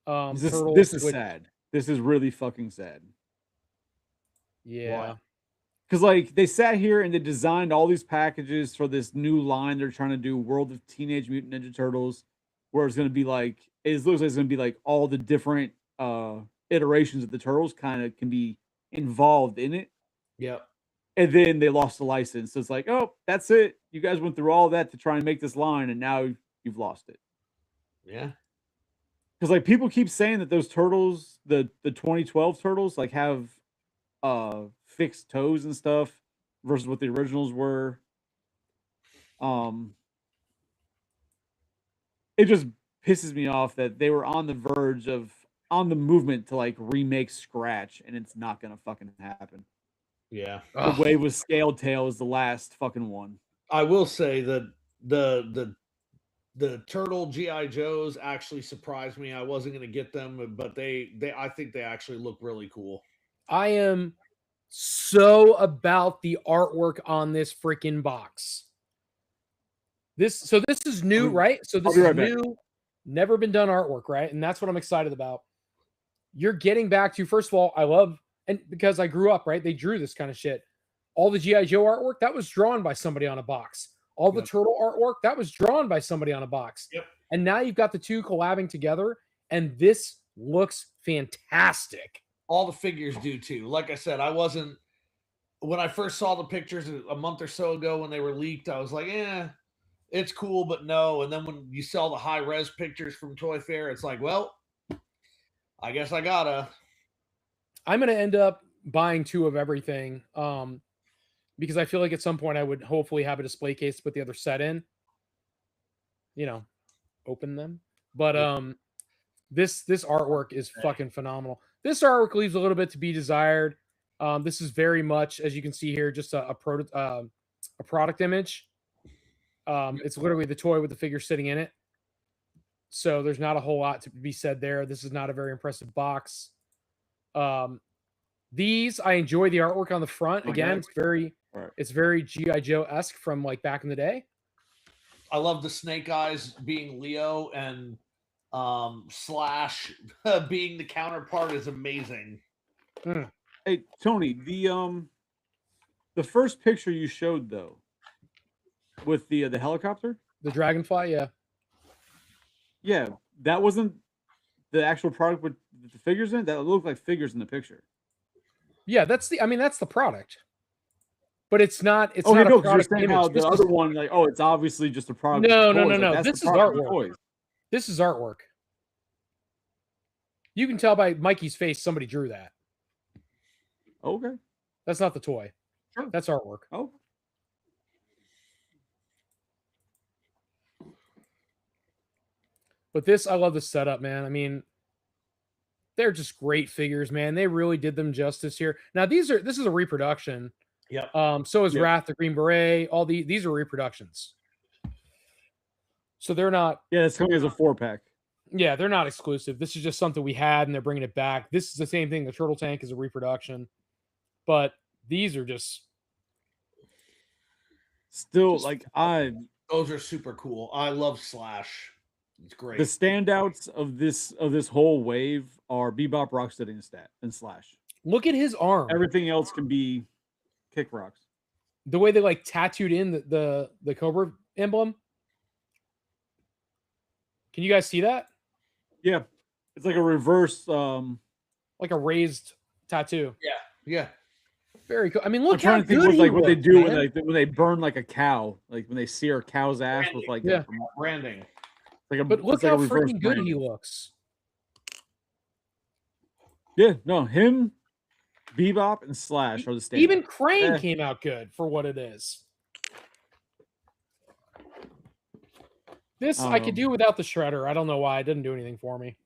Turtles, this is which- sad. This is really fucking sad. Yeah. Because like they sat here and they designed all these packages for this new line they're trying to do, World of Teenage Mutant Ninja Turtles, where it's gonna be like it looks like it's gonna be like all the different iterations of the turtles kind of can be involved in it. yep. And then they lost the license. So it's like, oh, that's it. You guys went through all that to try and make this line, and now you've lost it. Yeah. Because like people keep saying that those turtles, the 2012 turtles, like have fixed toes and stuff versus what the originals were. It just pisses me off that they were on the verge of on the movement to like remake Scratch, and it's not gonna fucking happen. Yeah. The way with Scale Tail is the last fucking one. I will say that the turtle GI Joes actually surprised me. I wasn't going to get them, but I think they actually look really cool. I am so about the artwork on this freaking box. This is new, right? So this be is right back. new, never been done artwork, right? And that's what I'm excited about. You're getting back to, first of all, I love, and because I grew up, right? They drew this kind of shit. All the GI Joe artwork that was drawn by somebody on a box. All the Yep. turtle artwork that was drawn by somebody on a box. Yep. And now you've got the two collabing together, and this looks fantastic. All the figures do too. Like I said, I wasn't when I first saw the pictures a month or so ago when they were leaked. I was like, it's cool, but no. And then when you saw the high res pictures from Toy Fair, it's like, well, I guess I gotta. I'm going to end up buying 2 of everything because I feel like at some point I would hopefully have a display case to put the other set in. You know, open them. But this artwork is fucking phenomenal. This artwork leaves a little bit to be desired. This is very much, as you can see here, just a product image. It's literally the toy with the figure sitting in it. So there's not a whole lot to be said there. This is not a very impressive box. These I enjoy the artwork on the front. Again, it's very G.I. Joe-esque from like back in the day. I love the Snake Eyes being Leo and Slash being the counterpart is amazing. Hey Tony, the first picture you showed though, with the helicopter, the Dragonfly, yeah, that wasn't the actual product with the figures in it. That looked like figures in the picture. Yeah, that's the product. But it's not. It's okay, not no, a product you're saying image. how the other one, like, it's obviously just a product. No. Like, This is artwork. This is artwork. You can tell by Mikey's face somebody drew that. Okay. That's not the toy. Sure. That's artwork. Oh. But this, I love the setup, man. I mean, they're just great figures, man. They really did them justice here. Now, this is a reproduction. Yep. So is Wrath the Green Beret. All these are reproductions. So they're not. Yeah, it's coming as a 4-pack. Yeah, they're not exclusive. This is just something we had, and they're bringing it back. This is the same thing. The Turtle Tank is a reproduction, but these are just still just like those are super cool. I love Slash. It's great. The standouts of this whole wave are Bebop, Rocksteady, and Slash. Look at his arm. Everything else can be Kick Rocks. The way they like tattooed in the Cobra emblem. Can you guys see that? Yeah, it's like a reverse, like a raised tattoo. Yeah. Very cool. I mean, look I'm trying how to think good what, he like what they looks, do man. when they burn like a cow, like when they sear a cow's ass with like branding. But look how freaking good he looks. Yeah, no, him, Bebop, and Slash are the standouts. Even Crane came out good for what it is. This I could do without the Shredder. I don't know why. It didn't do anything for me.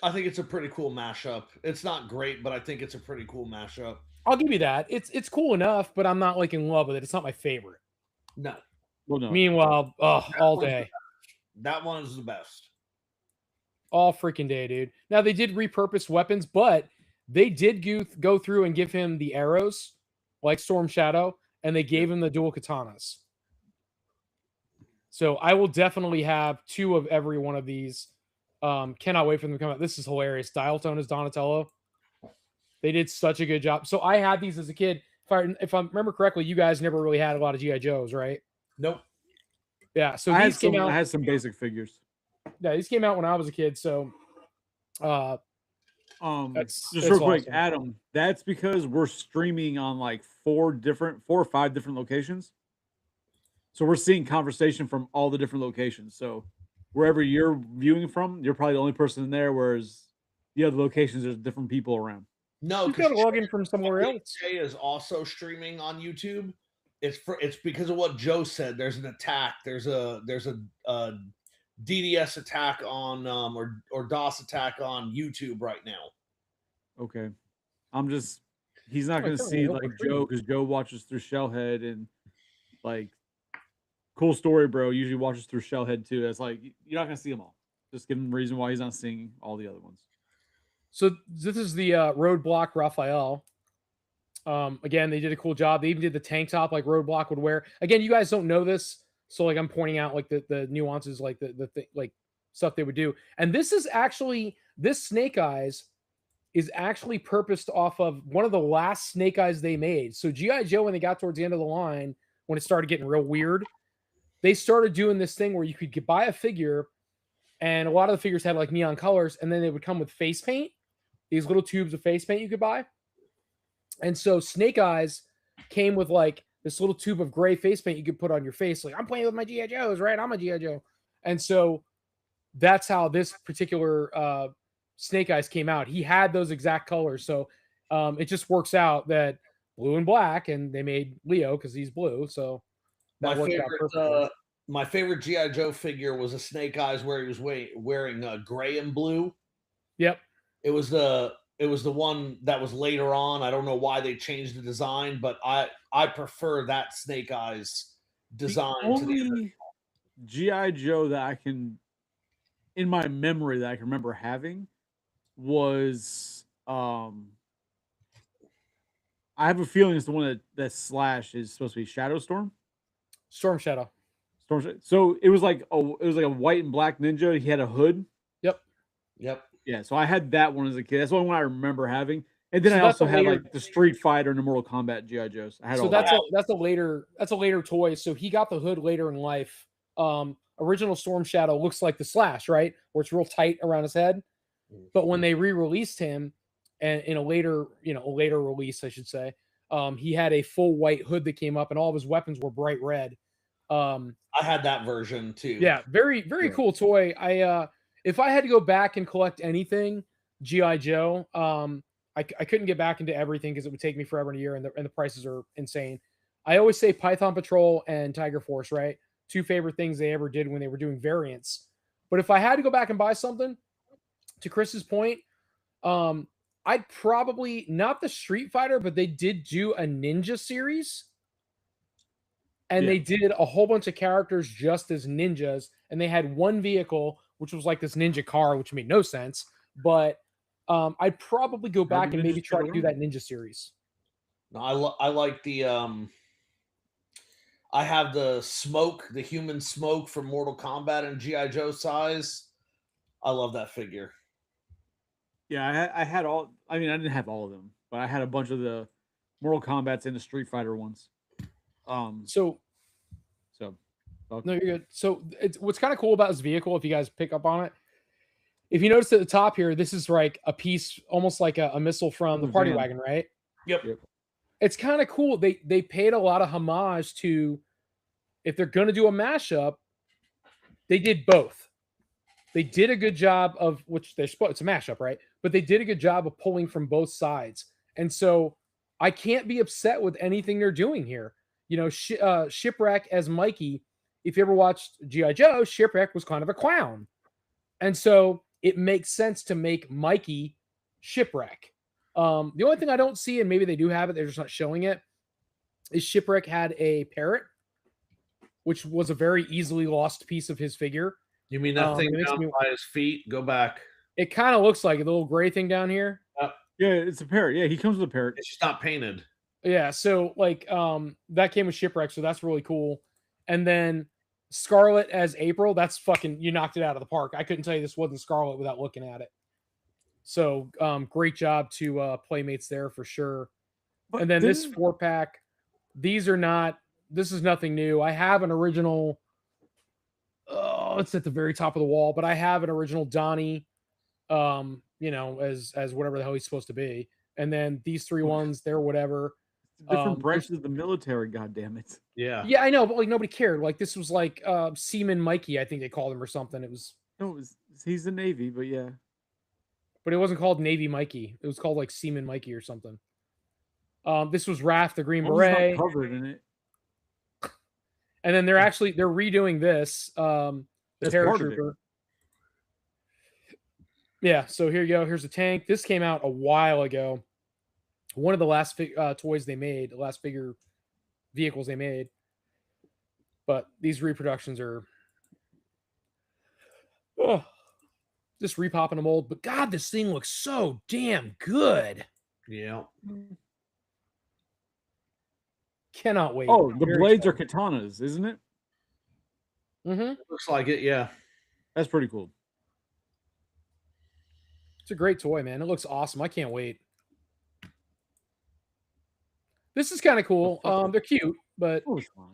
I think it's a pretty cool mashup. It's not great, but I think it's a pretty cool mashup. I'll give you that. It's cool enough, but I'm not like in love with it. It's not my favorite. No. Well, no. Meanwhile, all day. That one is the best. All freaking day, dude. Now they did repurpose weapons, but they did go through and give him the arrows, like Storm Shadow, and they gave him the dual katanas. So I will definitely have 2 of every one of these. Cannot wait for them to come out. This is hilarious. Dial tone is Donatello. They did such a good job. So I had these as a kid. If I remember correctly, you guys never really had a lot of G.I. Joes, right? Nope. Yeah. So I these came out. I had some basic figures. Yeah, these came out when I was a kid. So, just real quick, awesome. Adam, that's because we're streaming on like 4 or 5 different locations. So we're seeing conversation from all the different locations. So wherever you're viewing from, you're probably the only person in there, whereas the other locations, there's different people around. No, you got to log in from somewhere else. Jay is also streaming on YouTube. It's because of what Joe said. There's an attack. There's a DDS attack on or DOS attack on YouTube right now. Okay, he's not going to see like Joe because Joe watches through Shellhead and like cool story, bro. Usually watches through Shellhead too. That's like you're not going to see them all. Just give him a reason why he's not seeing all the other ones. So this is the Roadblock Raphael. Again, they did a cool job. They even did the tank top like Roadblock would wear. Again, you guys don't know this, so like I'm pointing out like the nuances, like the like stuff they would do. And this Snake Eyes is actually purposed off of one of the last Snake Eyes they made. So G.I. Joe, when they got towards the end of the line, when it started getting real weird, they started doing this thing where you could buy a figure, and a lot of the figures had like neon colors, and then they would come with face paint, these little tubes of face paint you could buy. And so Snake Eyes came with like this little tube of gray face paint you could put on your face. Like, I'm playing with my G.I. Joes, right? I'm a G.I. Joe. And so that's how this particular Snake Eyes came out. He had those exact colors. So it just works out that blue and black, and they made Leo because he's blue. So that worked out perfectly. My favorite G.I. Joe figure was a Snake Eyes where he was wearing gray and blue. Yep. It was the one that was later on. I don't know why they changed the design, but I prefer that Snake Eyes design. The only G.I. Joe that I can, in my memory, that I can remember having was I have a feeling it's the one that Slash is supposed to be Shadow Storm. Storm Shadow. So it was like a white and black ninja. He had a hood. Yep. Yeah, so I had that one as a kid. That's the only one I remember having. And then I also had like the Street Fighter and the Mortal Kombat G.I. Joes. I had all that's a later toy. So he got the hood later in life. Original Storm Shadow looks like the Slash, right? Where it's real tight around his head. But when they re-released him, and in a later release, I should say, he had a full white hood that came up, and all of his weapons were bright red. I had that version too. Yeah, very, very cool toy. If I had to go back and collect anything G.I. Joe, I couldn't get back into everything because it would take me forever and a year, and the prices are insane. I always say Python Patrol and Tiger Force, right? Two favorite things they ever did when they were doing variants. But if I had to go back and buy something, to Chris's point, I'd probably not the Street Fighter, but they did do a Ninja series. And they did a whole bunch of characters just as ninjas, and they had one vehicle, which was like this ninja car, which made no sense. But I'd probably go back and maybe try to do that Ninja series. No, I like the I have the human smoke from Mortal Kombat and G.I. Joe size. I love that figure. Yeah, I had all. I mean, I didn't have all of them, but I had a bunch of the Mortal Kombats and the Street Fighter ones. So no, you're good. So what's kind of cool about this vehicle, if you guys pick up on it, if you notice at the top here, this is like a piece, almost like a missile from the Party Wagon, right? Yep. It's kind of cool. They paid a lot of homage to, if they're going to do a mashup, they did both. They did a good job of, which it's a mashup, right? But they did a good job of pulling from both sides. And so I can't be upset with anything they're doing here. You know, Shipwreck as Mikey, if you ever watched G.I. Joe, Shipwreck was kind of a clown. And so it makes sense to make Mikey Shipwreck. The only thing I don't see, and maybe they do have it, they're just not showing it, is Shipwreck had a parrot, which was a very easily lost piece of his figure. You mean that thing down by his feet? Go back. It kind of looks like a little gray thing down here. Yeah, it's a parrot. Yeah, he comes with a parrot. It's just not painted. Yeah, so like that came with Shipwreck, so that's really cool. And then Scarlet as April, that's fucking, you knocked it out of the park. I couldn't tell you this wasn't Scarlet without looking at it. So great job to Playmates there for sure. But and then this 4-pack, this is nothing new. I have an original, it's at the very top of the wall, but I have an original Donnie, as whatever the hell he's supposed to be. And then these three ones, they're whatever. Different branches of the military, goddammit. Yeah. Yeah, I know, but like nobody cared. Like this was like Seaman Mikey, I think they called him or something. He's the Navy, but yeah. But it wasn't called Navy Mikey. It was called like Seaman Mikey or something. This was Raph the Green Beret. Not covered in it. And then they're redoing this. The paratrooper. Yeah, so here you go. Here's a tank. This came out a while ago. One of the last toys they made, the last figure vehicles they made. But these reproductions are just repopping a mold. But God, this thing looks so damn good. Yeah. Cannot wait. Oh, the blades are katanas, isn't it? Mm-hmm. Looks like it, yeah. That's pretty cool. It's a great toy, man. It looks awesome. I can't wait. This is kind of cool. They're cute. but Oh, it's fine.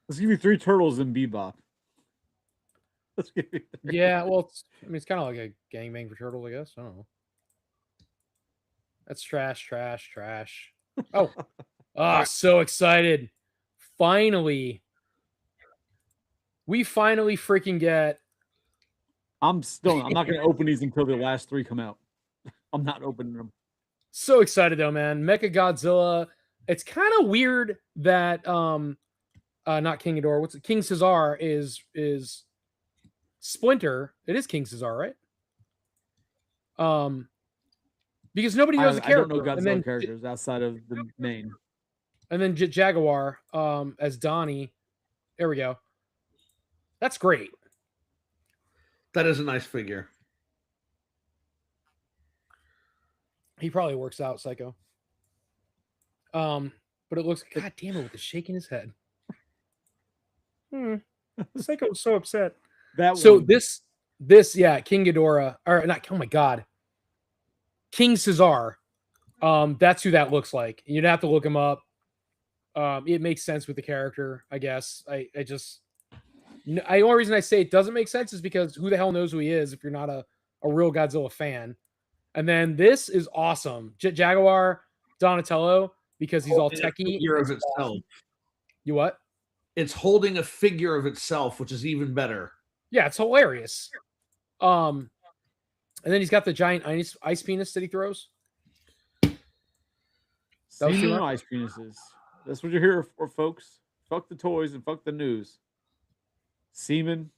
Let's give you 3 turtles in Bebop. Let's give you 3. yeah, well, it's kind of like a gangbang for turtles, I guess. I don't know. That's trash. Oh, so excited! Finally, we finally freaking get. I'm not going to open these until the last 3 come out. I'm not opening them. So excited though, man! Mecha Godzilla. It's kind of weird that not King Ghidorah. What's it? King Caesar is Splinter. It is King Caesar, right? Because nobody knows the I don't character. know Godzilla characters outside of the main. And then Jaguar as Donnie. There we go. That's great. That is a nice figure. He probably works out, Psycho. But it looks, god damn it, with the shake in his head. Psycho was so upset. So one. this, yeah, King Ghidorah, or not, oh my god. King Caesar. That's who that looks like. You'd have to look him up. It makes sense with the character, I guess. The only reason I say it doesn't make sense is because who the hell knows who he is if you're not a real Godzilla fan. And then this is awesome. Jaguar Donatello, because he's all techie. Figure of itself. Awesome. You what? It's holding a figure of itself, which is even better. Yeah, it's hilarious. And then he's got the giant ice penis that he throws. Semen and ice penises. That's what you're here for, folks. Fuck the toys and fuck the news. Semen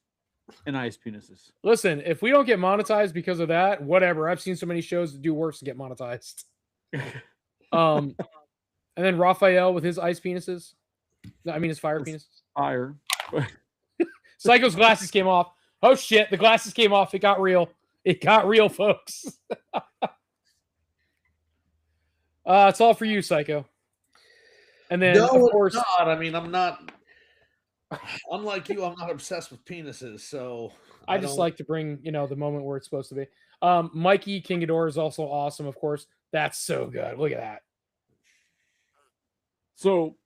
and ice penises. Listen, if we don't get monetized because of that, whatever. I've seen so many shows that do worse to get monetized. And then Raphael with his ice penises. I mean, his fire penises. Fire. Psycho's glasses came off. Oh shit, the glasses came off. It got real. It got real, folks. It's all for you, Psycho. And then, no, of course, it's not. I mean, I'm not. Unlike you, I'm not obsessed with penises, so I just like to bring the moment where it's supposed to be. Mikey King Ghidorah is also awesome, of course. That's so good. Look at that. So,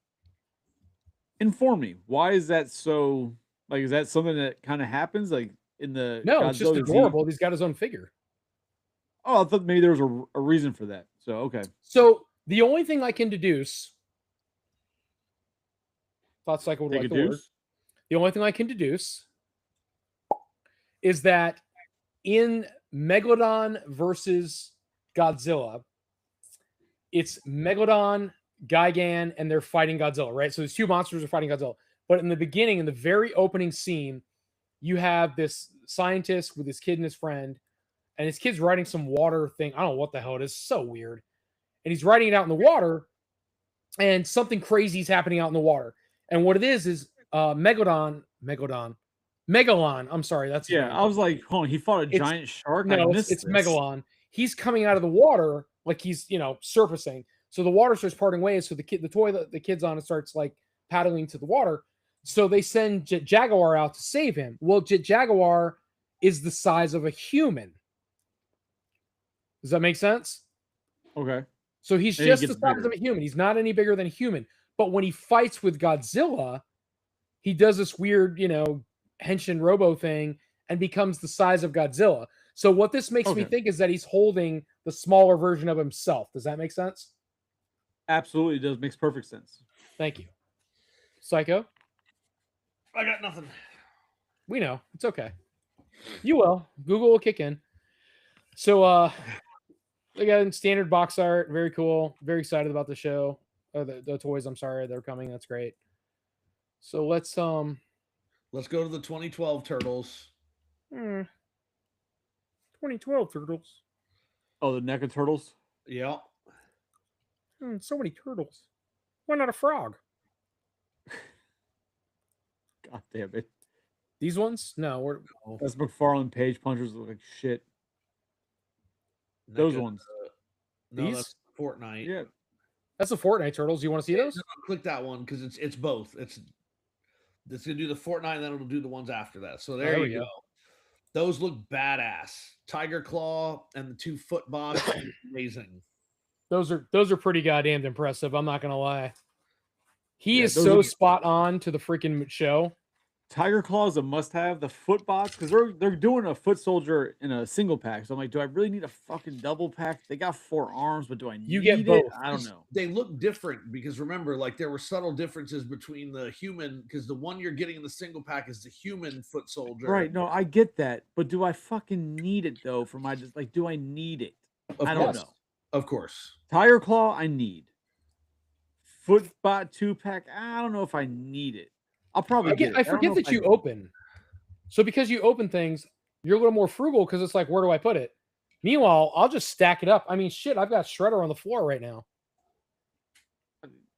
inform me. Why is that so? Like, is that something that kind of happens? Like in the no, it's just adorable. He's got his own figure. Oh, I thought maybe there was a reason for that. So okay. So the only thing I can deduce. Thought Psycho would like the word. The only thing I can deduce is that in Megalodon versus Godzilla, it's Megalodon, Gigan, and they're fighting Godzilla, right? So these two monsters are fighting Godzilla. But in the beginning, in the very opening scene, you have this scientist with his kid and his friend, and his kid's writing some water thing. I don't know what the hell it is. So weird. And he's writing it out in the water, and something crazy is happening out in the water. And what it is Megalon. I'm sorry, that's I was like, oh, he fought a giant shark. No, it's Megalon. He's coming out of the water like he's surfacing. So the water starts parting ways. So the toy that the kid's on, it starts like paddling to the water. So they send Jaguar out to save him. Well, Jaguar is the size of a human. Does that make sense? Okay. So he's just the size of a human. He's not any bigger than a human. But when he fights with Godzilla, he does this weird, Henshin Robo thing and becomes the size of Godzilla. So what this makes me think is that he's holding the smaller version of himself. Does that make sense? Absolutely does. Makes perfect sense. Thank you. Psycho? I got nothing. We know. It's okay. You will. Google will kick in. So, again, standard box art. Very cool. Very excited about the show. The toys, I'm sorry, they're coming. That's great. So let's go to the 2012 Turtles. 2012 Turtles. Oh, the NECA Turtles? Yeah. So many turtles. Why not a frog? God damn it. These ones? No, that's McFarlane Page Punchers look like shit. Those ones. No, these? That's Fortnite. Yeah. That's the Fortnite Turtles. You want to see those? Click that one because it's both. It's gonna do the Fortnite and then it'll do the ones after that. So there you go. Those look badass. Tiger Claw and the 2 foot bots, amazing. Those are pretty goddamn impressive. I'm not gonna lie. He Yeah, is those so are- spot on to the freaking show. Tiger Claw is a must-have. The foot bots, because they're doing a foot soldier in a single pack. So I'm like, do I really need a fucking double pack? They got 4 arms, but do I need You get it? both. I don't know. They look different because remember, like there were subtle differences between the human, because the one you're getting in the single pack is the human foot soldier. Right? No, I get that, but do I fucking need it though? For my like, do I need it? Of I don't course. know. Of course. Tiger Claw, I need. Footbot 2-pack, I don't know if I need it. I'll probably get it. I don't forget know that if you I- open. So because you open things, you're a little more frugal because it's like, where do I put it? Meanwhile, I'll just stack it up. I mean, shit, I've got Shredder on the floor right now.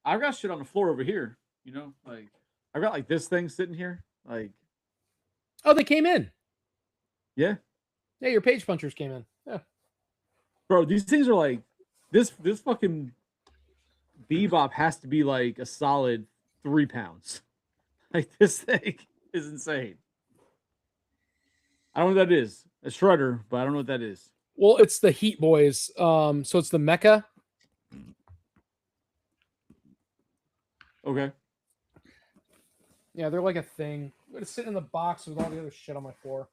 I've got shit on the floor over here. You know, like I've got like this thing sitting here. Like, Oh, they came in. yeah, Yeah, your page punchers came in. Yeah. bro, these things are like this fucking Bebop has to be like a solid 3 pounds. Like this thing is insane. I don't know what that is. A Shredder, but I don't know what that is. Well, it's the Heat Boys. So it's the Mecha. Okay. Yeah, they're like a thing. I'm gonna sit in the box with all the other shit on my floor.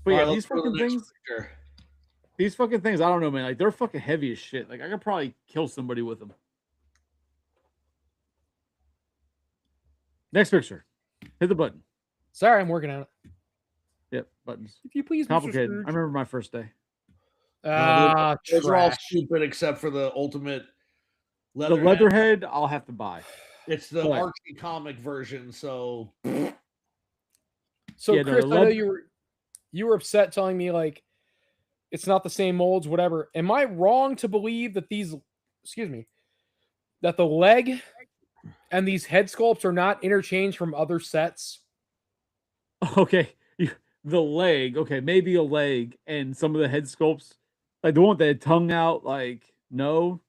But yeah, All right, these let's go to the fucking next things, picture. these fucking things, I don't know, man. Like they're fucking heavy as shit. Like I could probably kill somebody with them. Next picture. Hit the button. Sorry, I'm working on it. Yep, buttons. If you please, Mr. Complicated. Scrooge. I remember my first day. Ah, Those are all trash. stupid except for the ultimate The Leatherhead. Leatherhead, I'll have to buy. It's the What? Archie comic version, so So, Yeah, no, Chris, the I know leather- you were upset telling me like it's not the same molds, whatever. Am I wrong to believe that that the leg and these head sculpts are not interchanged from other sets? Okay, the leg. Okay, maybe a leg and some of the head sculpts, like the one with the tongue out. Like no,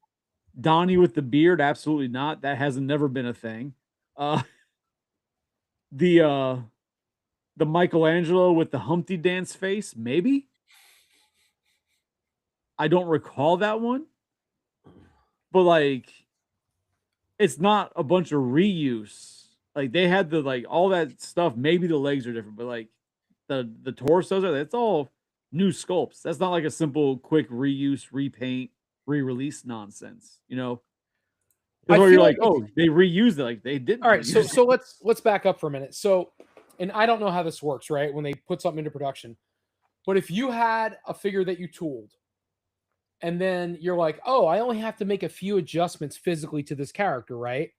Donnie with the beard, absolutely not. That hasn't never been a thing. The Michelangelo with the Humpty Dance face, maybe. I don't recall that one, but like, it's not a bunch of reuse. Like they had the like all that stuff. Maybe the legs are different, but like the torsos are. That's all new sculpts. That's not like a simple quick reuse, repaint, re-release nonsense. You know, I that's where feel you're like, like oh, they reused it. Like they didn't. All right, so reuse it. let's back up for a minute. So, and I don't know how this works, right? When they put something into production, but if you had a figure that you tooled, and then you're like, oh, I only have to make a few adjustments physically to this character, right?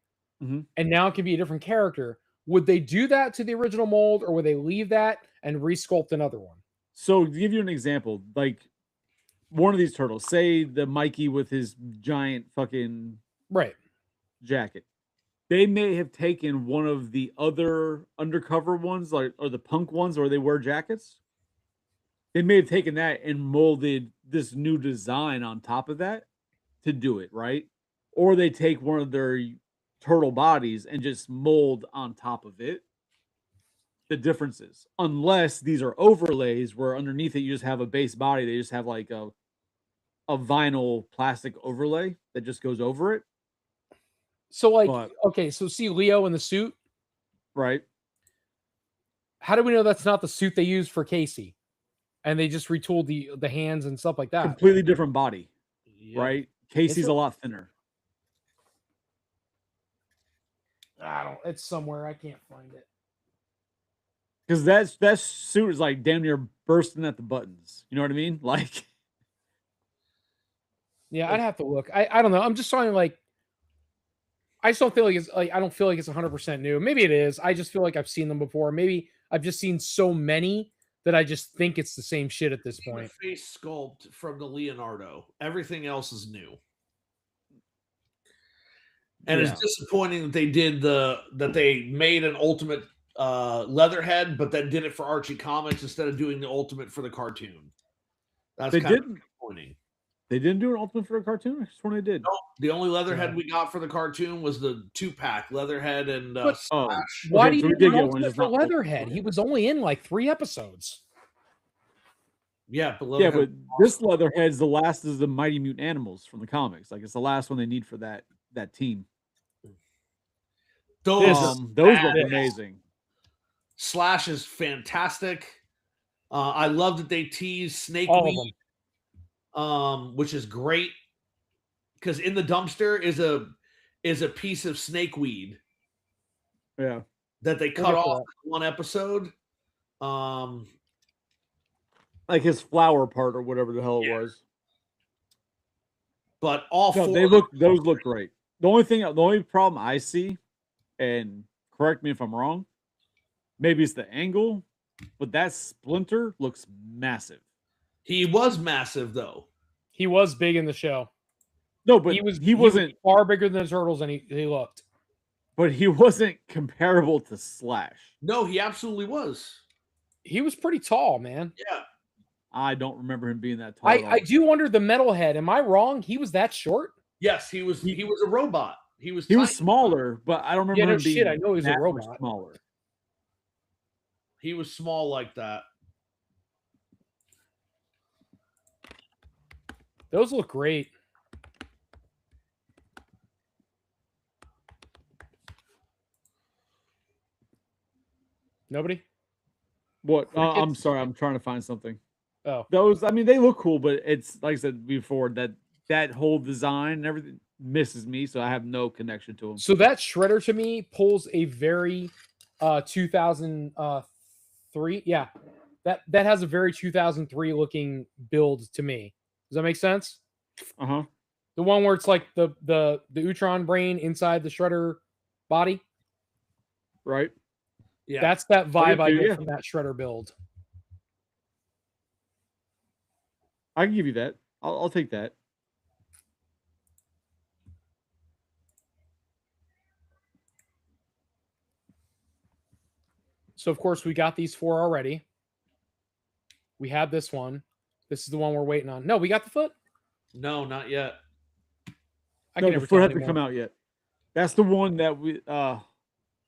Mhm. And now it can be a different character. Would they do that to the original mold, or would they leave that and resculpt another one? So to give you an example, like one of these turtles, say the Mikey with his giant fucking Right. jacket. They may have taken one of the other undercover ones, like or the punk ones, where they wear jackets. They may have taken that and molded this new design on top of that to do it, right? Or they take one of their turtle bodies and just mold on top of it. The differences, unless these are overlays where underneath it you just have a base body, they just have like a vinyl plastic overlay that just goes over it, So, like, But- okay, so see Leo in the suit. right? How do we know that's not the suit they used for Casey? And they just retooled the hands and stuff like that. Completely different body, yeah. right? Casey's it? a lot thinner. I don't. It's somewhere. I can't find it. Because that suit is like damn near bursting at the buttons. You know what I mean? Like, Yeah, I'd have to look. I don't know. I'm just trying to like. I just don't feel like it's like I don't feel like it's 100% new. Maybe it is. I just feel like I've seen them before. Maybe I've just seen so many that I just think it's the same shit at this The point. face sculpt from the Leonardo. Everything else is new. And Yeah. it's disappointing that they made an ultimate Leatherhead, but then did it for Archie Comics instead of doing the ultimate for the cartoon. That's they kind of didn't. disappointing. They didn't do an ultimate for a cartoon. I sworn they did. The only Leatherhead Yeah. we got for the cartoon was the 2-pack Leatherhead and But- Oh, Slash. Why okay, do so you we did need get an one, ultimate just for not Leatherhead? ultimate. He was only in like 3 episodes. Yeah, but Yeah, but this Leatherhead's the last of the Mighty Mutant Animals from the comics. Like it's the last one they need for that team. those Those look amazing. Slash is fantastic. I love that they tease All of Snakeweed, them. which is great because in the dumpster is a piece of snakeweed Yeah. that they We'll cut get to off that. in one episode. Like his flower part or whatever the hell it was. But all No, four those look great. The only problem I see, and correct me if I'm wrong, maybe it's the angle, but that Splinter looks massive. He was massive though. He was big in the show. No, but he wasn't far bigger than the Turtles, and he looked. But he wasn't comparable to Slash. No, he absolutely was. He was pretty tall, man. Yeah. I don't remember him being that tall. I do wonder the metalhead. Am I wrong? He was that short? Yes, he was a robot. He was smaller, but I don't remember him being I know he was a robot. Smaller. He was small like that. Those look great. Nobody? What? I'm sorry. I'm trying to find something. Oh, those. I mean, they look cool, but it's like I said before that whole design and everything misses me, so I have no connection to them. So that Shredder to me pulls a very 2003. Yeah, that has a very 2003 looking build to me. Does that make sense? Uh-huh. The one where it's like the Utron brain inside the Shredder body. Right. Yeah. That's that vibe I get from that Shredder build. I can give you that. I'll take that. So, of course, we got these four already. We have this one. This is the one we're waiting on. No, we got the foot? No, not yet. The foot hasn't come out yet. That's the one that we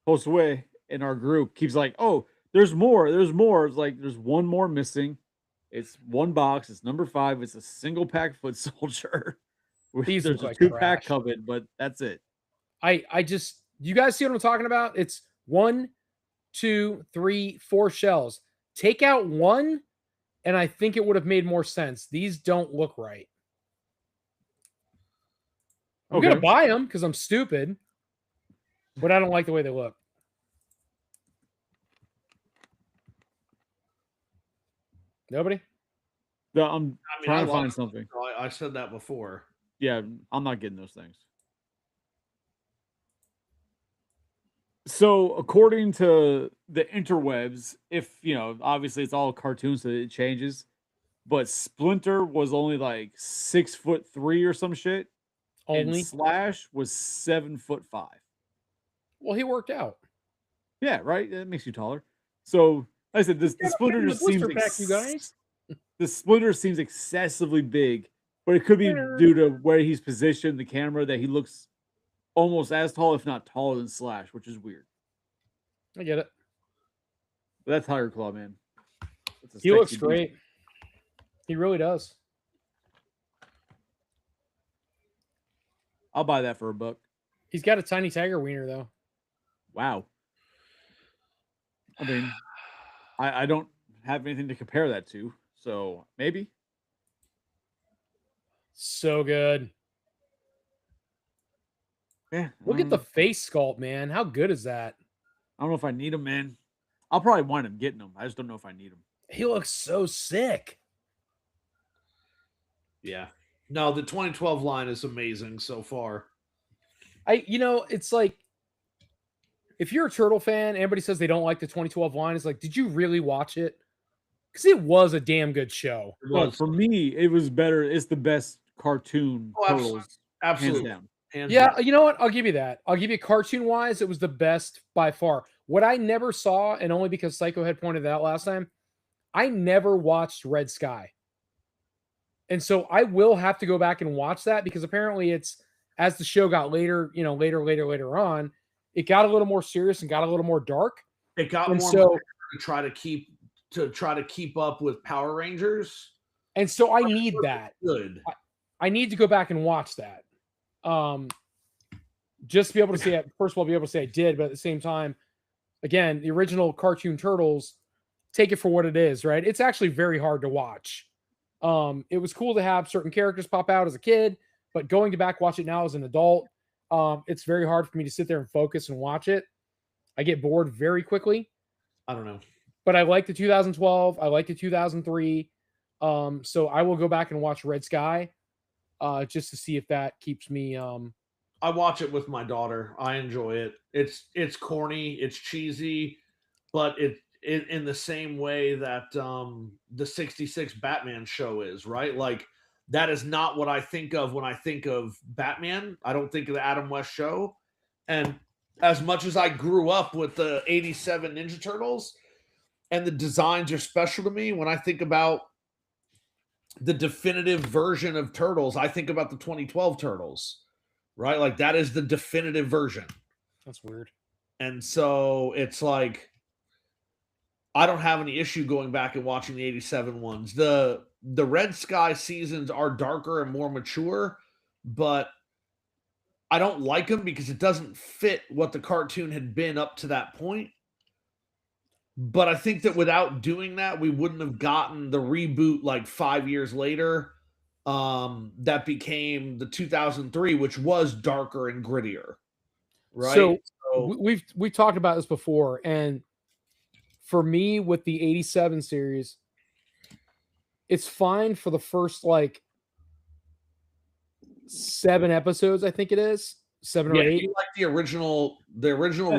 Josue in our group keeps like, oh, there's more. It's like there's one more missing. It's one box. It's number 5. It's a single pack foot soldier. These there's look a like 2-pack trash. covered, but that's it. I just, you guys see what I'm talking about? It's 1, 2, 3, 4 shells. Take out one, and I think it would have made more sense. These don't look right. I'm gonna buy them because I'm stupid, but I don't like the way they look. Nobody? I'm trying to find something. I said that before. Yeah, I'm not getting those things. So, according to the interwebs, if obviously it's all cartoons, so it changes. But Splinter was only like 6'3" or some shit. Only and Slash was 7'5". Well, he worked out. Yeah, right. That makes you taller. So, like I said, the Splinter just seems the Splinter seems excessively big, but it could be due to where he's positioned, the camera, that he looks almost as tall, if not taller than Slash, which is weird. I get it. But that's Tiger Claw, man. He looks great. He really does. I'll buy that for $1. He's got a tiny tiger wiener, though. Wow. I mean, I don't have anything to compare that to, so maybe. So good. Yeah. Look at the face sculpt, man. How good is that? I don't know if I need him, man. I'll probably wind up getting him. I just don't know if I need him. He looks so sick. Yeah. No, the 2012 line is amazing so far. It's like, if you're a Turtle fan, anybody says they don't like the 2012 line, it's like, did you really watch it? Because it was a damn good show. Well, for me, it was better. It's the best cartoon Turtles. Absolutely. Hands down. Yeah, you know what? I'll give you that. I'll give you cartoon-wise, it was the best by far. What I never saw, and only because Psycho had pointed it out last time, I never watched Red Sky. And so I will have to go back and watch that because apparently it's, as the show got later on, it got a little more serious and got a little more dark. It got and more so to try to keep up with Power Rangers. And so I need that. Good. I need to go back and watch that. Just to be able to say it, first of all, be able to say I did, but at the same time, again, the original cartoon Turtles, take it for what it is, right? It's actually very hard to watch. It was cool to have certain characters pop out as a kid, but going to back watch it now as an adult, it's very hard for me to sit there and focus and watch it. I get bored very quickly. I don't know. But I like the 2012. I like the 2003. So I will go back and watch Red Sky just to see if that keeps me. I watch it with my daughter. I enjoy it. It's corny, it's cheesy, but it in the same way that the 66 Batman show is, right? Like that is not what I think of when I think of Batman. I don't think of the Adam West show. And as much as I grew up with the 87 Ninja Turtles and the designs are special to me, when I think about the definitive version of Turtles, I think about the 2012 Turtles, right? Like that is the definitive version. That's weird. And so it's like, I don't have any issue going back and watching the 87 ones. The Red Sky seasons are darker and more mature, but I don't like them because it doesn't fit what the cartoon had been up to that point. But I think that without doing that, we wouldn't have gotten the reboot like 5 years later that became the 2003, which was darker and grittier. Right. So we've talked about this before, and for me with the 87 series, it's fine for the first like 7 episodes, I think it is 7 or 8. You like the original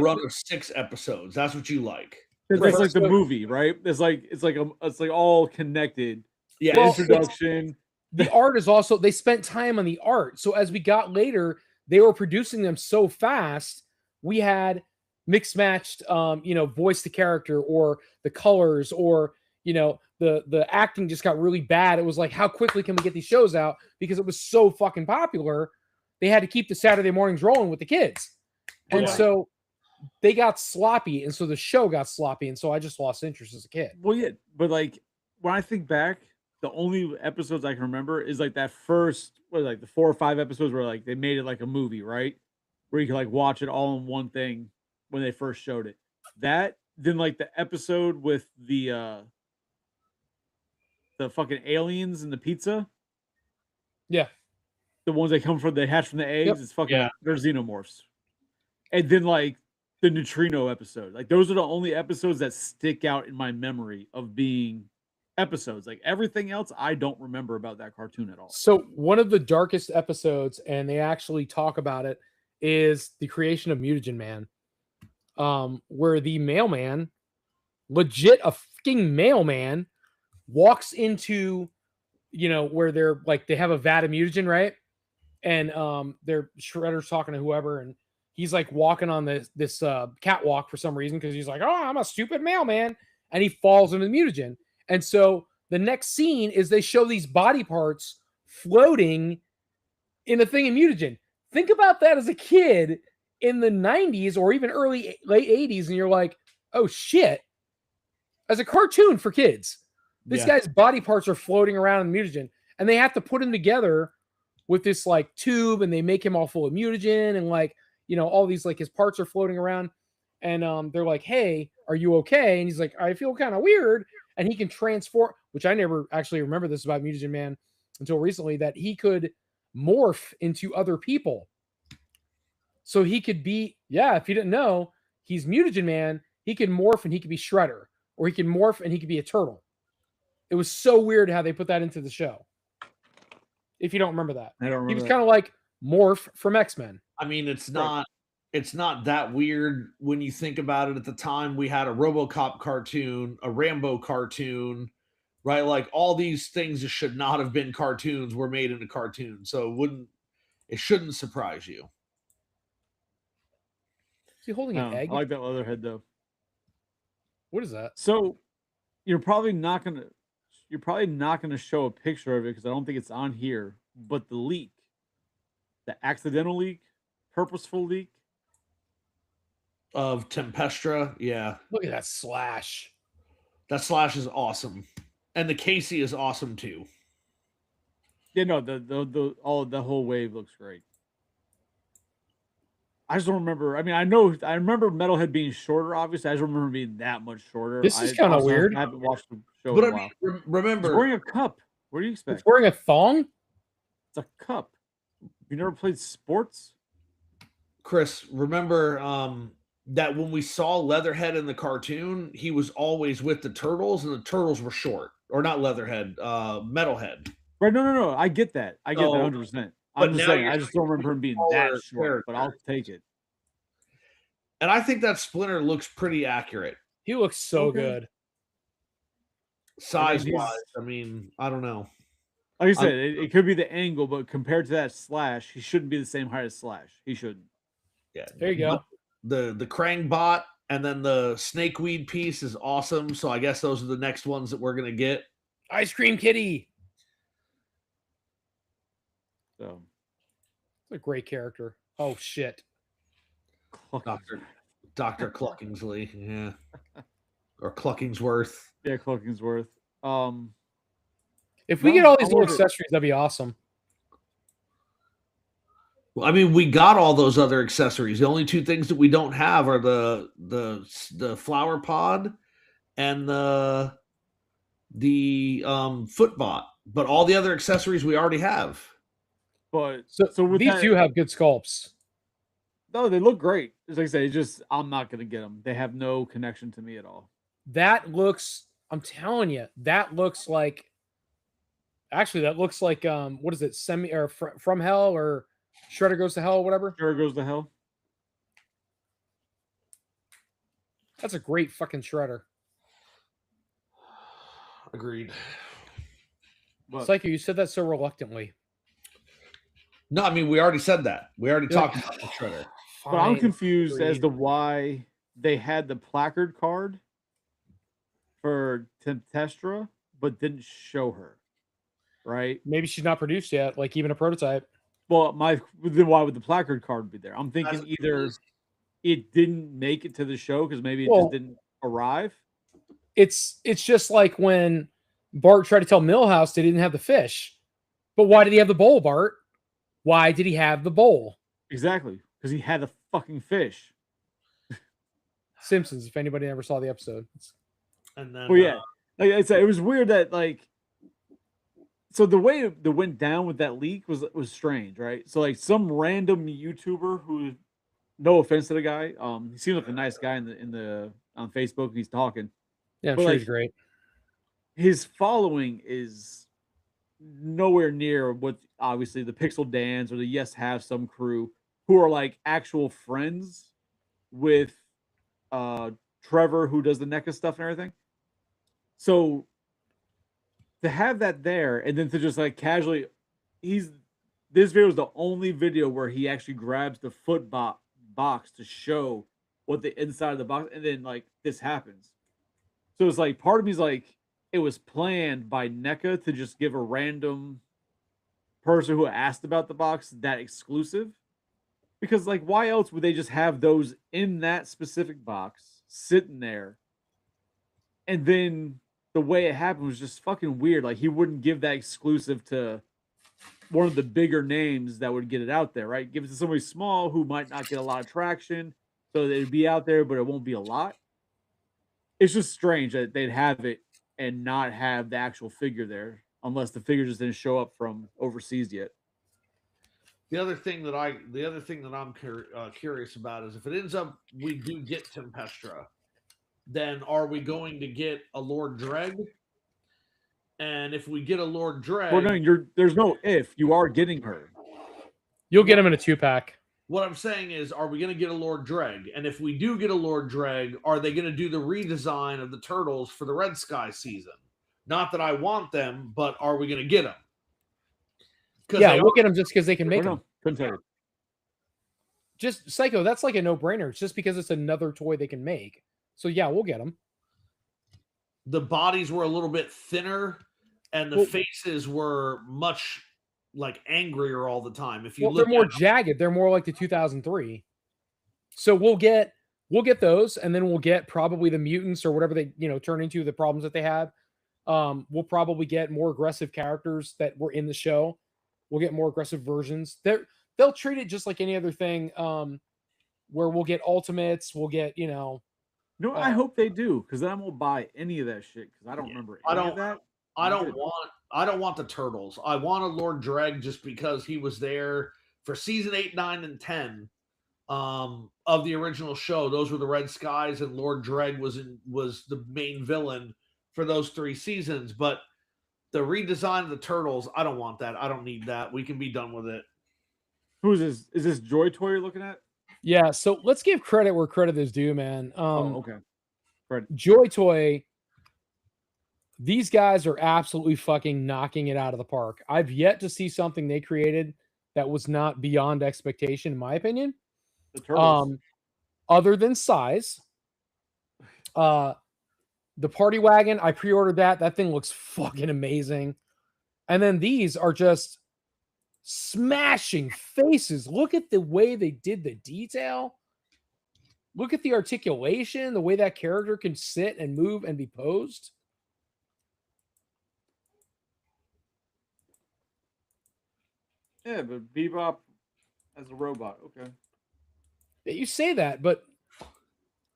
run of 6 episodes. That's what you like. It's Right. like the movie, right? It's like all connected. Yeah. The introduction. The art is also, they spent time on the art. So as we got later, they were producing them so fast. We had mixed matched, voice to character, or the colors, or, the acting just got really bad. It was like, how quickly can we get these shows out? Because it was so fucking popular. They had to keep the Saturday mornings rolling with the kids. And so they got sloppy. And so the show got sloppy. And so I just lost interest as a kid. Well, yeah, but like when I think back, the only episodes I can remember is like that first, the 4 or 5 episodes where like they made it like a movie, right? Where you can like watch it all in one thing when they first showed it. That, then like the episode with the fucking aliens and the pizza. Yeah. The ones that come from, they hatch from the eggs. Yep. It's fucking, they're xenomorphs. And then like the neutrino episode. Like those are the only episodes that stick out in my memory of being episodes. Like everything else, I don't remember about that cartoon at all. So one of the darkest episodes, and they actually talk about it, is the creation of Mutagen Man, where the mailman, legit a fucking mailman, walks into, where they're like, they have a vat of mutagen, right? And their Shredder's talking to whoever, and he's like walking on this catwalk for some reason, because he's like, oh, I'm a stupid mailman, and he falls into the mutagen. And so the next scene is they show these body parts floating in a thing of mutagen. Think about that as a kid in the 90s or even late 80s, and you're like, oh shit. As a cartoon for kids, this guy's body parts are floating around in mutagen, and they have to put him together with this like tube, and they make him all full of mutagen, and like, all these, like, his parts are floating around, and they're like, hey, are you okay? And he's like, I feel kind of weird. And he can transform, which I never actually remember this about Mutagen Man until recently, that he could morph into other people. So he could be, if you didn't know, he's Mutagen Man. He can morph and he could be Shredder, or he can morph and he could be a turtle. It was so weird how they put that into the show. If you don't remember that, I don't remember. He was kind of like Morph from X-Men. I mean, it's not that weird when you think about it. At the time, we had a RoboCop cartoon, a Rambo cartoon, right? Like all these things that should not have been cartoons were made into cartoons. So it shouldn't surprise you. Is he holding an egg? I like that Leatherhead though. What is that? So you're probably not gonna show a picture of it because I don't think it's on here. But the leak, the accidental leak, purposeful leak of Tempestra, yeah. Look at that Slash. That Slash is awesome, and the Casey is awesome too. Yeah, no, the whole wave looks great. I just don't remember. I mean, I remember Metalhead being shorter. Obviously, I just remember being that much shorter. This is kinda honestly weird. haven't watched the show But in I a mean, while. He's remember, wearing a cup. What do you expect? It's wearing a thong. It's a cup. You never played sports? Chris, remember that when we saw Leatherhead in the cartoon, he was always with the turtles, and the turtles were short, or not Leatherhead, Metalhead. Right? No. I get that. I get that So, 100%. but I'm just now saying. you're I just don't remember him being smaller that short. But I'll character. take it. And I think that Splinter looks pretty accurate He looks so Okay. good. size he's- wise. I mean, I don't know. Like I said, it could be the angle, but compared to that Slash, he shouldn't be the same height as Slash. He shouldn't. Yeah, There you go. the Krang bot and then the snakeweed piece is awesome. So I guess those are the next ones that we're gonna get. Ice Cream Kitty. So, It's a great character. Oh shit. Dr. Cluckingsley, yeah. Or Cluckingsworth. Yeah, Cloakingsworth. If we No, get all these I little love it. accessories, that'd be awesome. Well, I mean, we got all those other accessories. The only two things that we don't have are the flower pod and the footbot. But all the other accessories we already have. But So, with these that, do have good sculpts. no, they look great. As I say, just I'm not gonna get them. They have no connection to me at all. That looks, I'm telling you, that looks like actually that looks like what is it? Semi or From Hell or Shredder Goes to Hell or whatever. Sure goes to hell. That's a great fucking Shredder. Agreed. But Psycho, you said that so reluctantly. No, I mean we already said that. We already Yeah. talked about the Shredder. But I'm Fine, confused as agreed. to why they had the placard card for Tempestra, but didn't show her. Right? Maybe she's not produced yet, like even a prototype. Well, then why would the placard card be there? I'm thinking That's- either it didn't make it to the show because maybe it Well- just didn't arrive. It's just like when Bart tried to tell Millhouse they didn't have the fish. But why did he have the bowl, Bart? Why did he have the bowl? Exactly. Because he had the fucking fish. Simpsons, if anybody ever saw the episode. And then Well, yeah. Like I said, it was weird that so the way that went down with that leak was strange, right? So like some random YouTuber who, no offense to the guy, he seems like a nice guy in the on Facebook. He's talking. Yeah, I'm But, sure like, he's great. His following is nowhere near what obviously the Pixel Dans or the Yes Have Some crew who are like actual friends with Trevor who does the NECA stuff and everything. So to have that there and then to just like casually this video is the only video where he actually grabs the foot box to show what the inside of the box and then like this happens. So it's like part of me is like it was planned by NECA to just give a random person who asked about the box that exclusive. Because like why else would they just have those in that specific box sitting there? And then the way it happened was just fucking weird. Like he wouldn't give that exclusive to one of the bigger names that would get it out there, right? Give it to somebody small who might not get a lot of traction. So it'd be out there, but it won't be a lot. It's just strange that they'd have it and not have the actual figure there, unless the figure just didn't show up from overseas yet. the other thing that I'm curious about is if it ends up we do get Tempestra, then are we going to get a Lord Dreg? And if we get a Lord Dreg, Well, no, there's no if. You are getting her. You'll get him in a 2-pack. what I'm saying is, are we going to get a Lord Dreg? And if we do get a Lord Dreg, are they going to do the redesign of the turtles for the Red Sky season? Not that I want them, but are we going to get them? Yeah, we'll get them just because they can make Well, them. no, couldn't tell you. Just Psycho, that's like a no-brainer. It's just because it's another toy they can make. So yeah, we'll get them. The bodies were a little bit thinner, and the Well- faces were much like angrier all the time. If you Well, they're look more at them, jagged. They're more like the 2003. So we'll get those, and then we'll get probably the mutants or whatever they turn into, the problems that they had. We'll probably get more aggressive characters that were in the show. We'll get more aggressive versions. They'll treat it just like any other thing. Where we'll get ultimates, we'll get No, I hope they do, because then I won't buy any of that shit, because I don't remember any of that. I don't want the turtles. I want a Lord Dreg just because he was there for season 8, 9, and 10 of the original show. Those were the Red Skies, and Lord Dreg was the main villain for those 3 seasons. But the redesign of the turtles, I don't want that. I don't need that. We can be done with it. Who is this? Is this Joy Toy you're looking at? Yeah, so let's give credit where credit is due, man. Okay. Joy Toy, these guys are absolutely fucking knocking it out of the park. I've yet to see something they created that was not beyond expectation, in my opinion. The turtles. Other than size. The Party Wagon, I pre-ordered that. That thing looks fucking amazing. And then these are just smashing faces. Look at the way they did the detail. Look at the articulation, the way that character can sit and move and be posed. Yeah, but Bebop as a robot. Okay. Yeah, you say that, but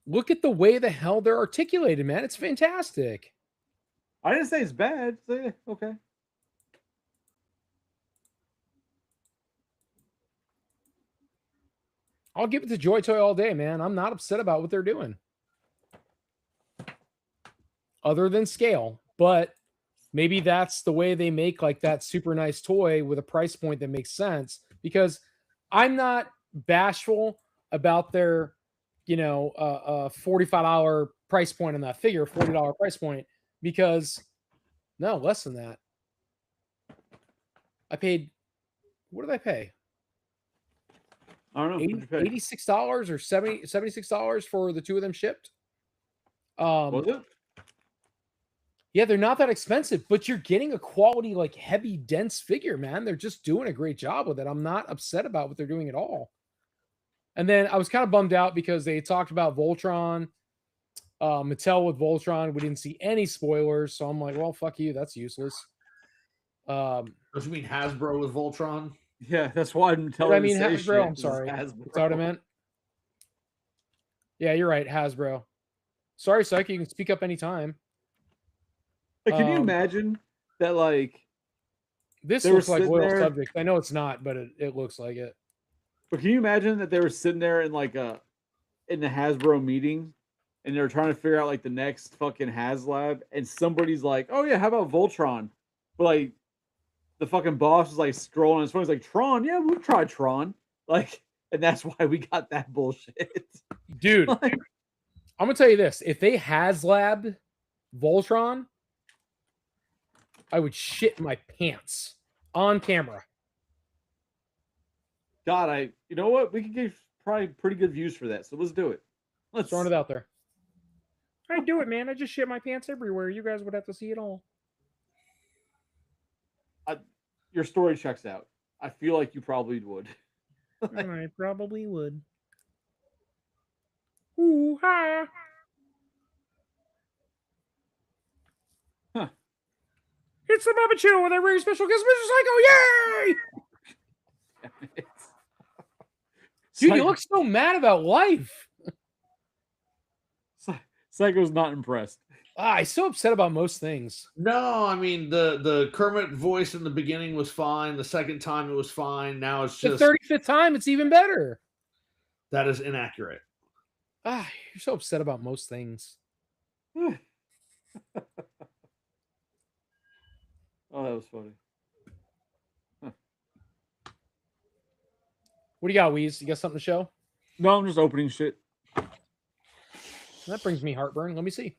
look at the way the hell they're articulated, man. It's fantastic. I didn't say it's bad. Say, okay. I'll give it to Joy Toy all day, man. I'm not upset about what they're doing. Other than scale. But maybe that's the way they make like that super nice toy with a price point that makes sense. Because I'm not bashful about their, $45 price point on that figure, $40 price point. Because no, less than that. I paid, what did I pay? I don't know. $86 or $76 for the 2 of them shipped. Was it? Yeah, they're not that expensive, but you're getting a quality, like heavy, dense figure, man. They're just doing a great job with it. I'm not upset about what they're doing at all. And then I was kind of bummed out because they talked about Voltron, Mattel with Voltron. We didn't see any spoilers, so I'm like, well, fuck you. That's useless. What do you mean Hasbro with Voltron? Yeah, that's why I'm telling you. Hasbro. I'm sorry. That's what I meant. Yeah, you're right. Hasbro. Sorry, Psyche. You can speak up anytime. Like, can you imagine that? Like, this looks like loyal subject. I know it's not, but it looks like it. But can you imagine that they were sitting there in in the Hasbro meeting, and they were trying to figure out like the next fucking HasLab, and somebody's like, "Oh yeah, how about Voltron?" But like, the fucking boss is like scrolling on his phone. He's like, "Tron, yeah, we'll try Tron." Like, and that's why we got that bullshit, dude. Like, I'm gonna tell you this: if they HasLab Voltron, I would shit my pants on camera. God, you know what? We could get probably pretty good views for that. So let's do it. Let's throw it out there. I do it, man. I just shit my pants everywhere. You guys would have to see it all. Your story checks out. I feel like you probably would. I probably would. Ooh, ha. Huh. It's the Muppet Show with a very special guest, Mr. Psycho. Yay! Dude, you look so mad about life. Psycho's not impressed. I'm so upset about most things. No, I mean the Kermit voice in the beginning was fine. The second time it was fine. Now it's just the 35th time. It's even better. That is inaccurate. You're so upset about most things. Oh, that was funny. Huh. What do you got, Weez? You got something to show? No, I'm just opening shit. That brings me heartburn. Let me see.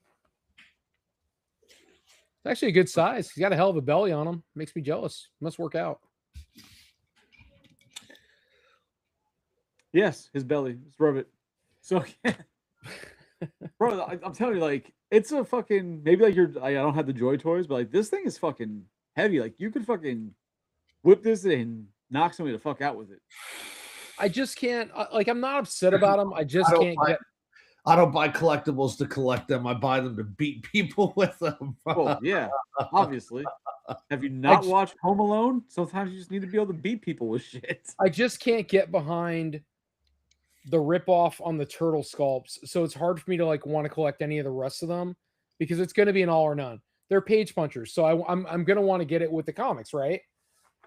It's actually a good size. He's got a hell of a belly on him. Makes me jealous. Must work out. Yes, his belly. Let's rub it. So, bro, I'm telling you, like, it's a fucking, maybe like I don't have the Joy Toys, but like this thing is fucking heavy. Like, you could fucking whip this and knock somebody the fuck out with it. I just can't, like, I'm not upset about them. I just can't get. I don't buy collectibles to collect them. I buy them to beat people with them. Well, yeah, obviously. Have you not j- watched Home Alone? Sometimes you just need to be able to beat people with shit. I just can't get behind the ripoff on the turtle sculpts, so it's hard for me to like want to collect any of the rest of them because it's going to be an all or none. They're page punchers, so I'm going to want to get it with the comics, right?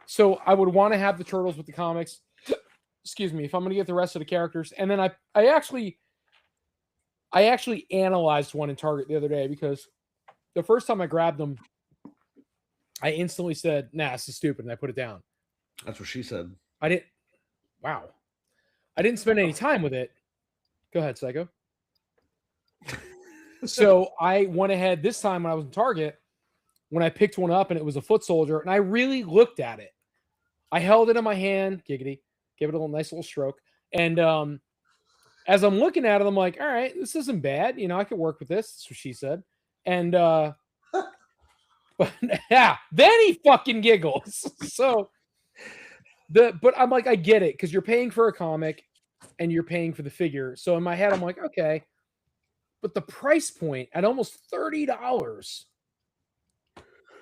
So I would want to have the turtles with the comics. Excuse me, if I'm going to get the rest of the characters, and then I actually analyzed one in Target the other day because the first time I grabbed them, I instantly said, "Nah, this is stupid," and I put it down. That's what she said. I didn't. Wow. I didn't spend any time with it. Go ahead, Psycho. So I went ahead this time when I was in Target, when I picked one up and it was a foot soldier, and I really looked at it. I held it in my hand, giggity, give it a nice little stroke. And as I'm looking at it, I'm like, all right, this isn't bad. You know, I could work with this. That's what she said. And but yeah, then he fucking giggles. So but I'm like, I get it, because you're paying for a comic and you're paying for the figure. So in my head, I'm like, okay. But the price point at almost $30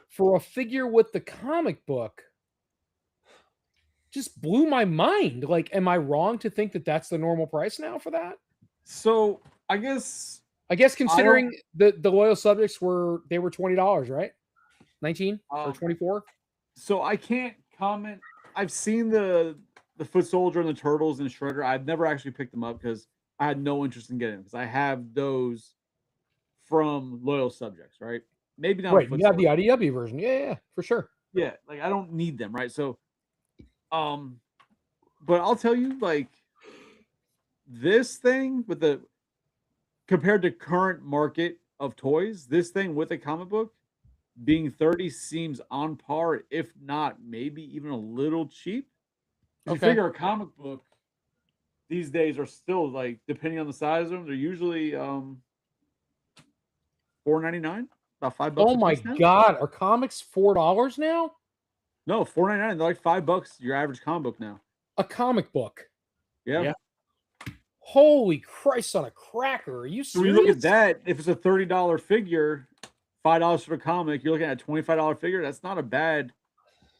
for a figure with the comic book just blew my mind. Like, am I wrong to think that that's the normal price now for that? So I guess Considering the loyal subjects were $20, right? 19 or 24. So I can't comment. I've seen the foot soldier and the turtles and Shredder. I've never actually picked them up because I had no interest in getting them because I have those from loyal subjects, right? Maybe not. Right, you have the IDW version. Yeah, for sure. Yeah, like I don't need them, right? So, but I'll tell you, like this thing with the compared to current market of toys, this thing with a comic book being 30 seems on par, if not maybe even a little cheap. You figure a comic book these days are still like, depending on the size of them, they're usually $4.99, about $5. Oh my god, are comics $4 now? No, $4.99. They're like $5 your average comic book now. A comic book. Yeah. Holy Christ on a cracker. Are you serious? So when you look at that, if it's a $30 figure, $5 for the comic, you're looking at a $25 figure. That's not a bad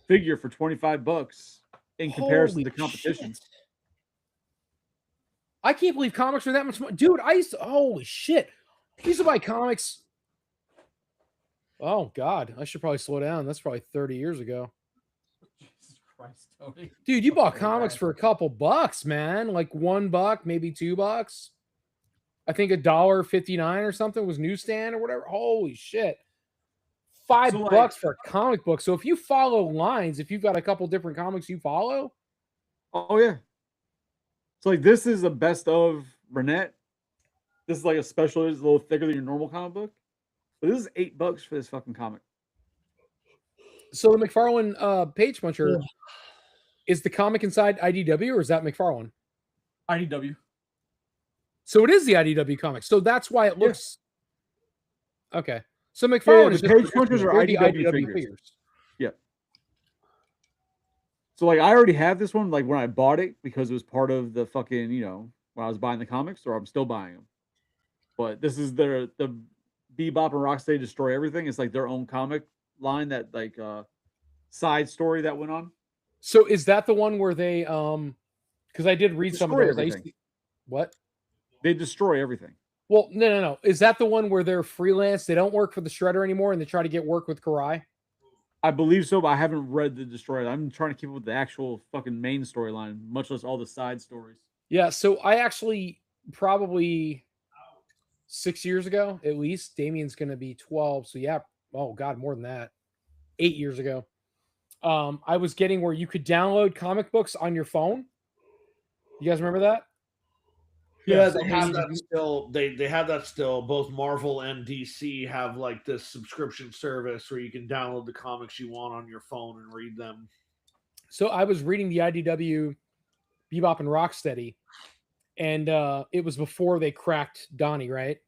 figure for $25 in comparison to competition. Shit. I can't believe comics are that much money. Dude, holy shit. I used to buy comics. Oh god, I should probably slow down. That's probably 30 years ago. Jesus Christ, Tony. Dude, you bought comics for a couple bucks, man. Like $1, maybe $2. I think $1.59 or something was newsstand or whatever. Holy shit. $5 for a comic book. So if you follow lines, if you've got a couple different comics you follow. Oh yeah. So like this is the best of Renette. This is like a special, it's a little thicker than your normal comic book. But this is $8 for this fucking comic. So the McFarlane Page Puncher, is the comic inside IDW or is that McFarlane? IDW. So it is the IDW comic. So that's why it looks okay. So McFarlane is the Page Punchers are IDW figures. Yeah. So like I already have this one, like when I bought it because it was part of the fucking, you know, when I was buying the comics, or I'm still buying them. But this is the Bebop and Rocksteady Destroy Everything. It's like their own comic line, that like side story that went on. So is that the one where they because I did read some of those. What? They destroy everything. Well, no. Is that the one where they're freelance? They don't work for the Shredder anymore and they try to get work with Karai? I believe so, but I haven't read the Destroyer. I'm trying to keep up with the actual fucking main storyline, much less all the side stories. Yeah, so I actually probably 6 years ago, at least, Damien's going to be 12. So yeah, oh God, more than that. 8 years ago. I was getting where you could download comic books on your phone. You guys remember that? Yeah, they have that still. They have that still. Both Marvel and DC have like this subscription service where you can download the comics you want on your phone and read them. So I was reading the IDW Bebop and Rocksteady, and it was before they cracked Donnie, right?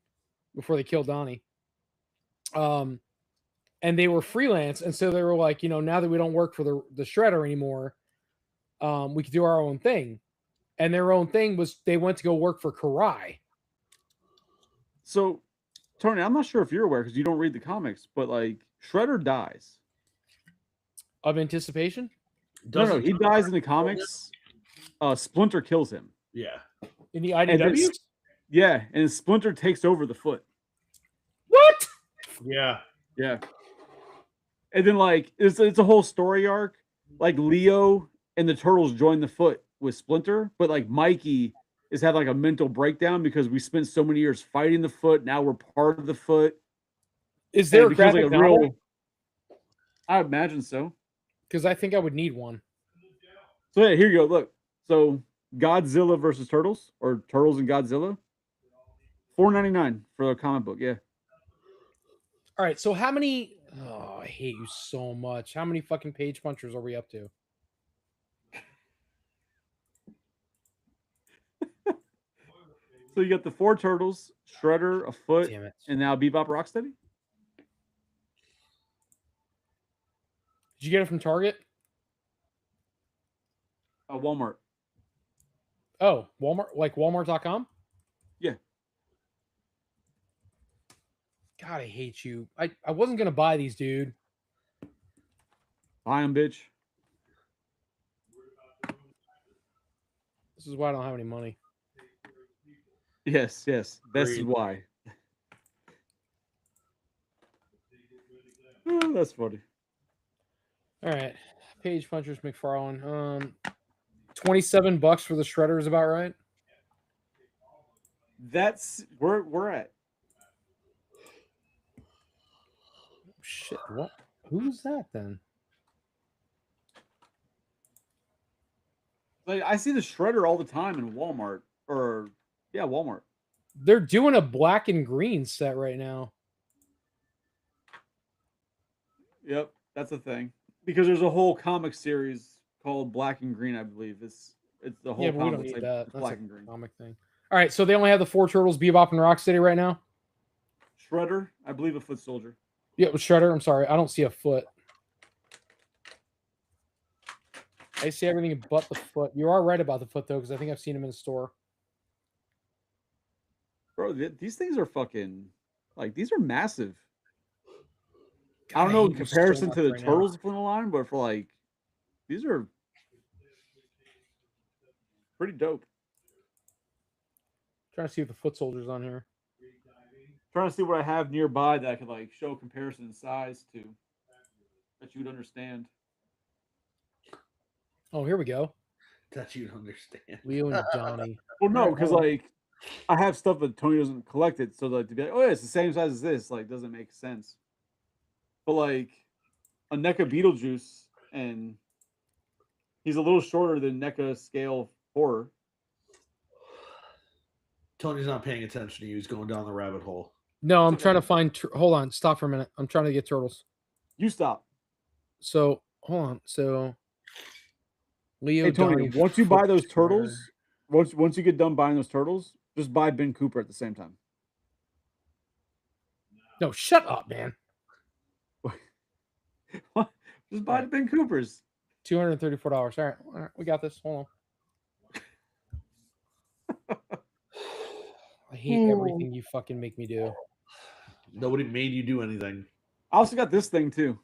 Before they killed Donnie. And they were freelance, and so they were like, you know, now that we don't work for the Shredder anymore, we could do our own thing. And their own thing was they went to go work for Karai. So, Tony, I'm not sure if you're aware because you don't read the comics, but like Shredder dies. of anticipation. No, he dies in the comics. Splinter kills him. Yeah. In the And IDW? yeah, and Splinter takes over the foot. What? Yeah. Yeah. And then like it's a whole story arc. Like Leo and the Turtles join the foot with Splinter, but like Mikey has had like a mental breakdown because we spent so many years fighting the foot. Now we're part of the foot. Is there And a it becomes graphic like novel? I imagine so. Because I think I would need one. So yeah, here you go. Look. So Godzilla versus Turtles, or Turtles and Godzilla. $4.99 for a comic book. Yeah. All right. So how many? Oh, I hate you so much. How many fucking page punchers are we up to? So you got the 4 turtles, Shredder, a foot, Damn it. and now Bebop Rocksteady. Did you get it from Target? Walmart. Oh, Walmart, like Walmart.com? Yeah. God, I hate you. I wasn't gonna buy these, dude. Buy 'em, bitch. This is why I don't have any money. Yes, yes. This is Agreed. why. Oh, that's funny. All right. Page punchers McFarlane. $27 for the Shredder is about right. That's where we're at. Shit. What? Who's that then? Like I see the Shredder all the time in Walmart, or yeah, Walmart. They're doing a black and green set right now. Yep, that's a thing. Because there's a whole comic series called Black and Green, I believe. It's the whole Yeah, but we comic don't looks need like that. it's That's black a and green. comic thing. All right, so they only have the 4 turtles, Bebop and Rocksteady right now. Shredder, I believe a foot soldier. Yeah, with Shredder. I'm sorry, I don't see a foot. I see everything but the foot. You are right about the foot though, because I think I've seen him in the store. Bro, these things are fucking like these are massive. God, I don't know in hate you so comparison much to the right now. turtles from the line, but for like these are pretty dope. Trying to see if the foot soldier's on here. Trying to see what I have nearby that I could like show comparison in size to that you'd understand. Oh, here we go. That you'd understand. Leo and Donnie. Well, no, Alright, because hold on. like I have stuff that Tony doesn't collect it, so like to be like, oh yeah, it's the same size as this, like doesn't make sense. But like a NECA Beetlejuice, and he's a little shorter than NECA scale horror. Tony's not paying attention to you. He's going down the rabbit hole. No, I'm okay. trying to find. Hold on, stop for a minute. I'm trying to get turtles. You stop. So hold on. So Leo, Hey Tony, Donnie, once you buy Foot those Shredder. turtles, once you get done buying those turtles, just buy Ben Cooper at the same time. No, shut up, man. What? Just buy the Ben Coopers. $234. All right, we got this. Hold on. I hate everything you fucking make me do. Nobody made you do anything. I also got this thing too.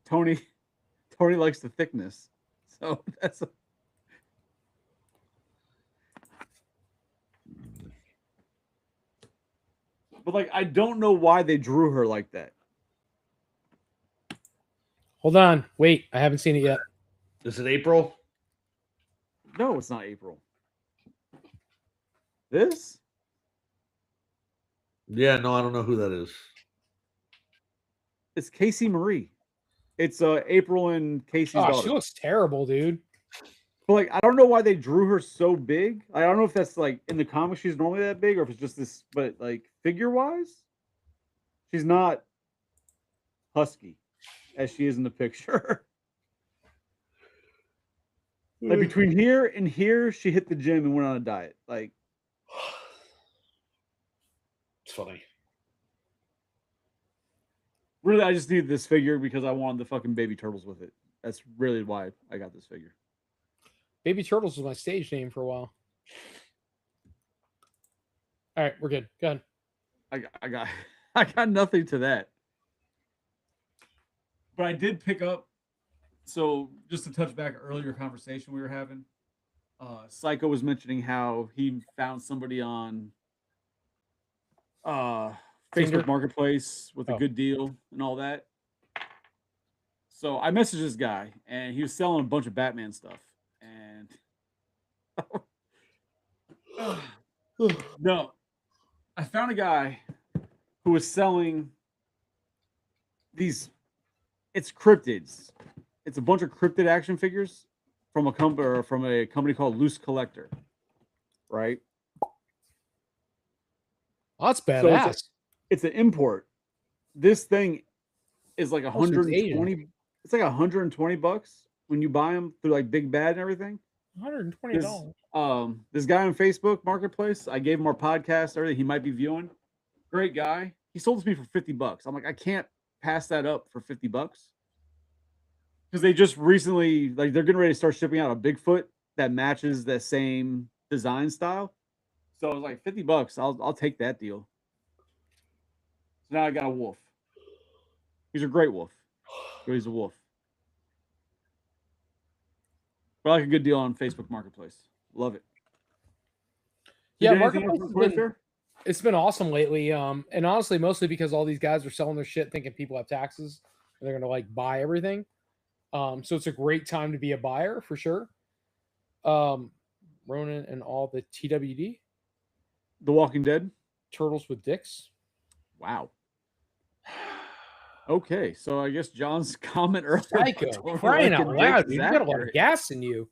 Tony likes the thickness, so that's. But like, I don't know why they drew her like that. Hold on. Wait, I haven't seen it yet. Is it April? No, it's not April. This? Yeah, no, I don't know who that is. It's Casey Marie. It's April and Casey's Oh, daughter. she looks terrible, dude. But like, I don't know why they drew her so big. I don't know if that's like in the comics she's normally that big, or if it's just this. But like figure wise, she's not husky as she is in the picture. Like between here and here, she hit the gym and went on a diet. Like, It's funny. really, I just needed this figure because I wanted the fucking baby turtles with it. That's really why I got this figure. Baby Turtles was my stage name for a while. All right, we're good. Go ahead. I got I got nothing to that. But I did pick up. So just to touch back earlier conversation we were having, Psycho was mentioning how he found somebody on Facebook Tinder? Marketplace with a Oh. good deal and all that. So I messaged this guy, and he was selling a bunch of Batman stuff. And no, I found a guy who was selling these. It's cryptids. It's a bunch of cryptid action figures from a company called Loose Collector, right? Oh, that's So badass. it's an import. This thing is like Oh, so it's Asian. 120. It's like $120 when you buy them through like Big Bad and everything. $120. This guy on Facebook Marketplace, I gave him our podcast, everything he might be viewing. Great guy. He sold it to me for $50. I'm like, I can't pass that up for $50 because they just recently, like, they're getting ready to start shipping out a Bigfoot that matches that same design style. So I was like, $50. I'll take that deal. So now I got a wolf. He's a great wolf. So he's a wolf. But I like a good deal on Facebook Marketplace. Love it. Yeah, You did anything Marketplace else has on Toy been, Fair? it's been awesome lately. And honestly, mostly because all these guys are selling their shit thinking people have taxes and they're gonna like buy everything. So it's a great time to be a buyer for sure. Ronan and all the TWD The Walking Dead. turtles with dicks. Wow. Okay, so I guess John's comment earlier. Psycho, about crying out liking loud, dicks dude. is You got a lot of accurate. gas in you.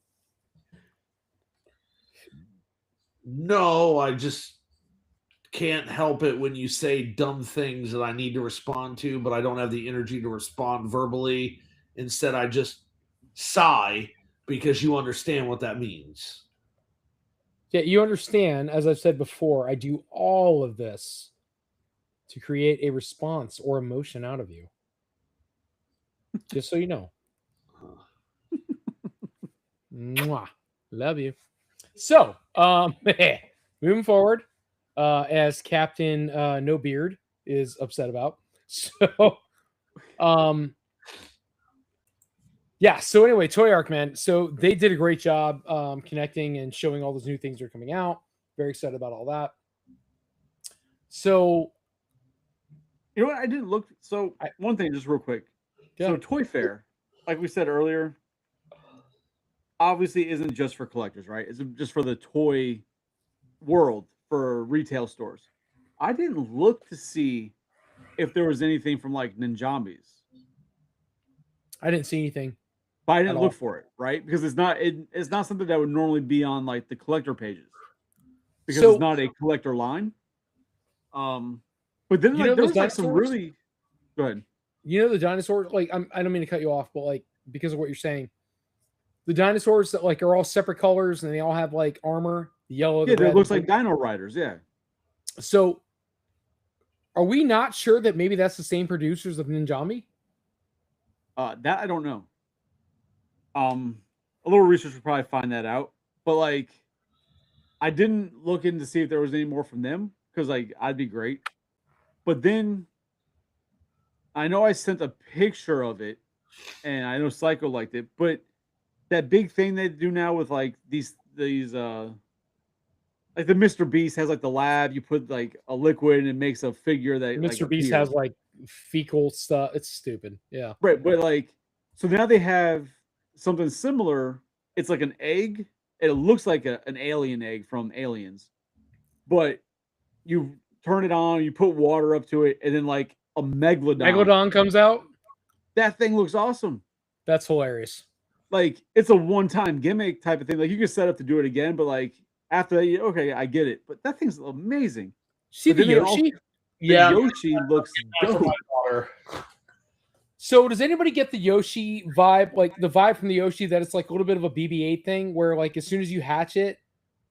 No, I just can't help it when you say dumb things that I need to respond to, but I don't have the energy to respond verbally. Instead, I just sigh because you understand what that means. Yeah, you understand, as I've said before, I do all of this to create a response or emotion out of you. Just so you know. Mwah. Love you. So, moving forward, as Captain No Beard is upset about. So, yeah. So anyway, Toy Arc, man. So they did a great job connecting and showing all those new things that are coming out. Very excited about all that. So, You know what? I didn't look. So one thing, just real quick. Yeah. So Toy Fair, like we said earlier, obviously isn't just for collectors, right? It's just for the toy world, for retail stores. I didn't look to see if there was anything from like Ninjambis, I didn't see anything. but I At didn't all. look for it, right? Because it's not something that would normally be on like the collector pages, because So- it's not a collector line. But then You like know there those was like some dinosaurs? really go ahead. You know the dinosaurs, like I don't mean to cut you off, but like because of what you're saying, the dinosaurs that like are all separate colors and they all have like armor, the yellow, the Yeah, red. that looks the like blue. Dino Riders. Yeah. So are we not sure that maybe that's the same producers of Ninjami? That I don't know. A little research would probably find that out. But like, I didn't look in to see if there was any more from them because like I'd be great. But then I know I sent a picture of it, and I know Psycho liked it. But that big thing they do now with like these like the Mr. Beast has like the lab. You put like a liquid and it makes a figure that Mr. like, Beast appears. has like fecal stuff. It's stupid. Yeah. Right, but like, so now they have something similar. It's like an egg. It looks like an alien egg from Aliens, but you turn it on, you put water up to it, and then like a megalodon. Megalodon comes out. That thing looks awesome. That's hilarious. Like it's a one-time gimmick type of thing. Like you can set up to do it again, but like after that, okay, I get it. But that thing's amazing. See But the then they Yoshi? The Yoshi looks For dope. my daughter. So does anybody get the Yoshi vibe, like the vibe from the Yoshi that it's like a little bit of a BB-8 thing where like as soon as you hatch it,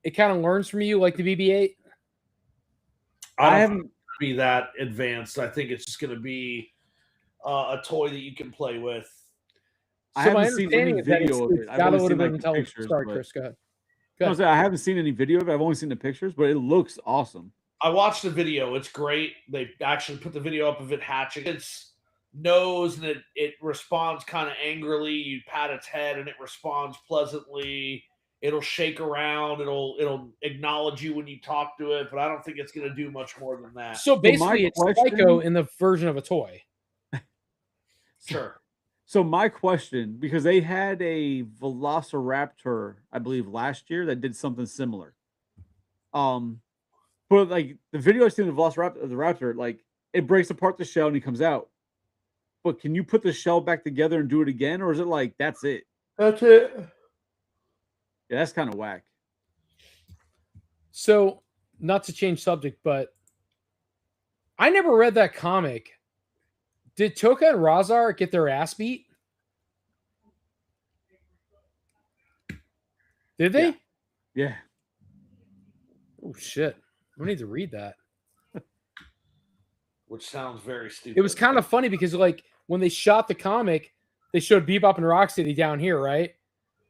it kind of learns from you like the BB-8? I haven't be that advanced. I think it's just going to be a toy that you can play with. I So my haven't seen any understanding is that video of it's it. I've got a only little seen bit like of the intelligence. pictures. Sorry, but- Chris, go ahead. No, I haven't seen any video of it. I've only seen the pictures, but it looks awesome. I watched the video. It's great. They actually put the video up of it hatching. It's nose and it responds kind of angrily. You pat its head and it responds pleasantly. It'll shake around. It'll acknowledge you when you talk to it, but I don't think it's going to do much more than that. So basically, it's Psycho in the version of a toy. Sure. So my question, because they had a Velociraptor, I believe, last year that did something similar. But like the video I seen of the Velociraptor, like it breaks apart the shell and he comes out. But can you put the shell back together and do it again, or is it like that's it? That's it. Yeah, that's kind of whack. So, not to change subject, but I never read that comic. Did Toka and Razar get their ass beat? Did they? Yeah. Oh shit! I need to read that. Which sounds very stupid. It was kind of funny because like when they shot the comic, they showed Bebop and Rocksteady down here, right?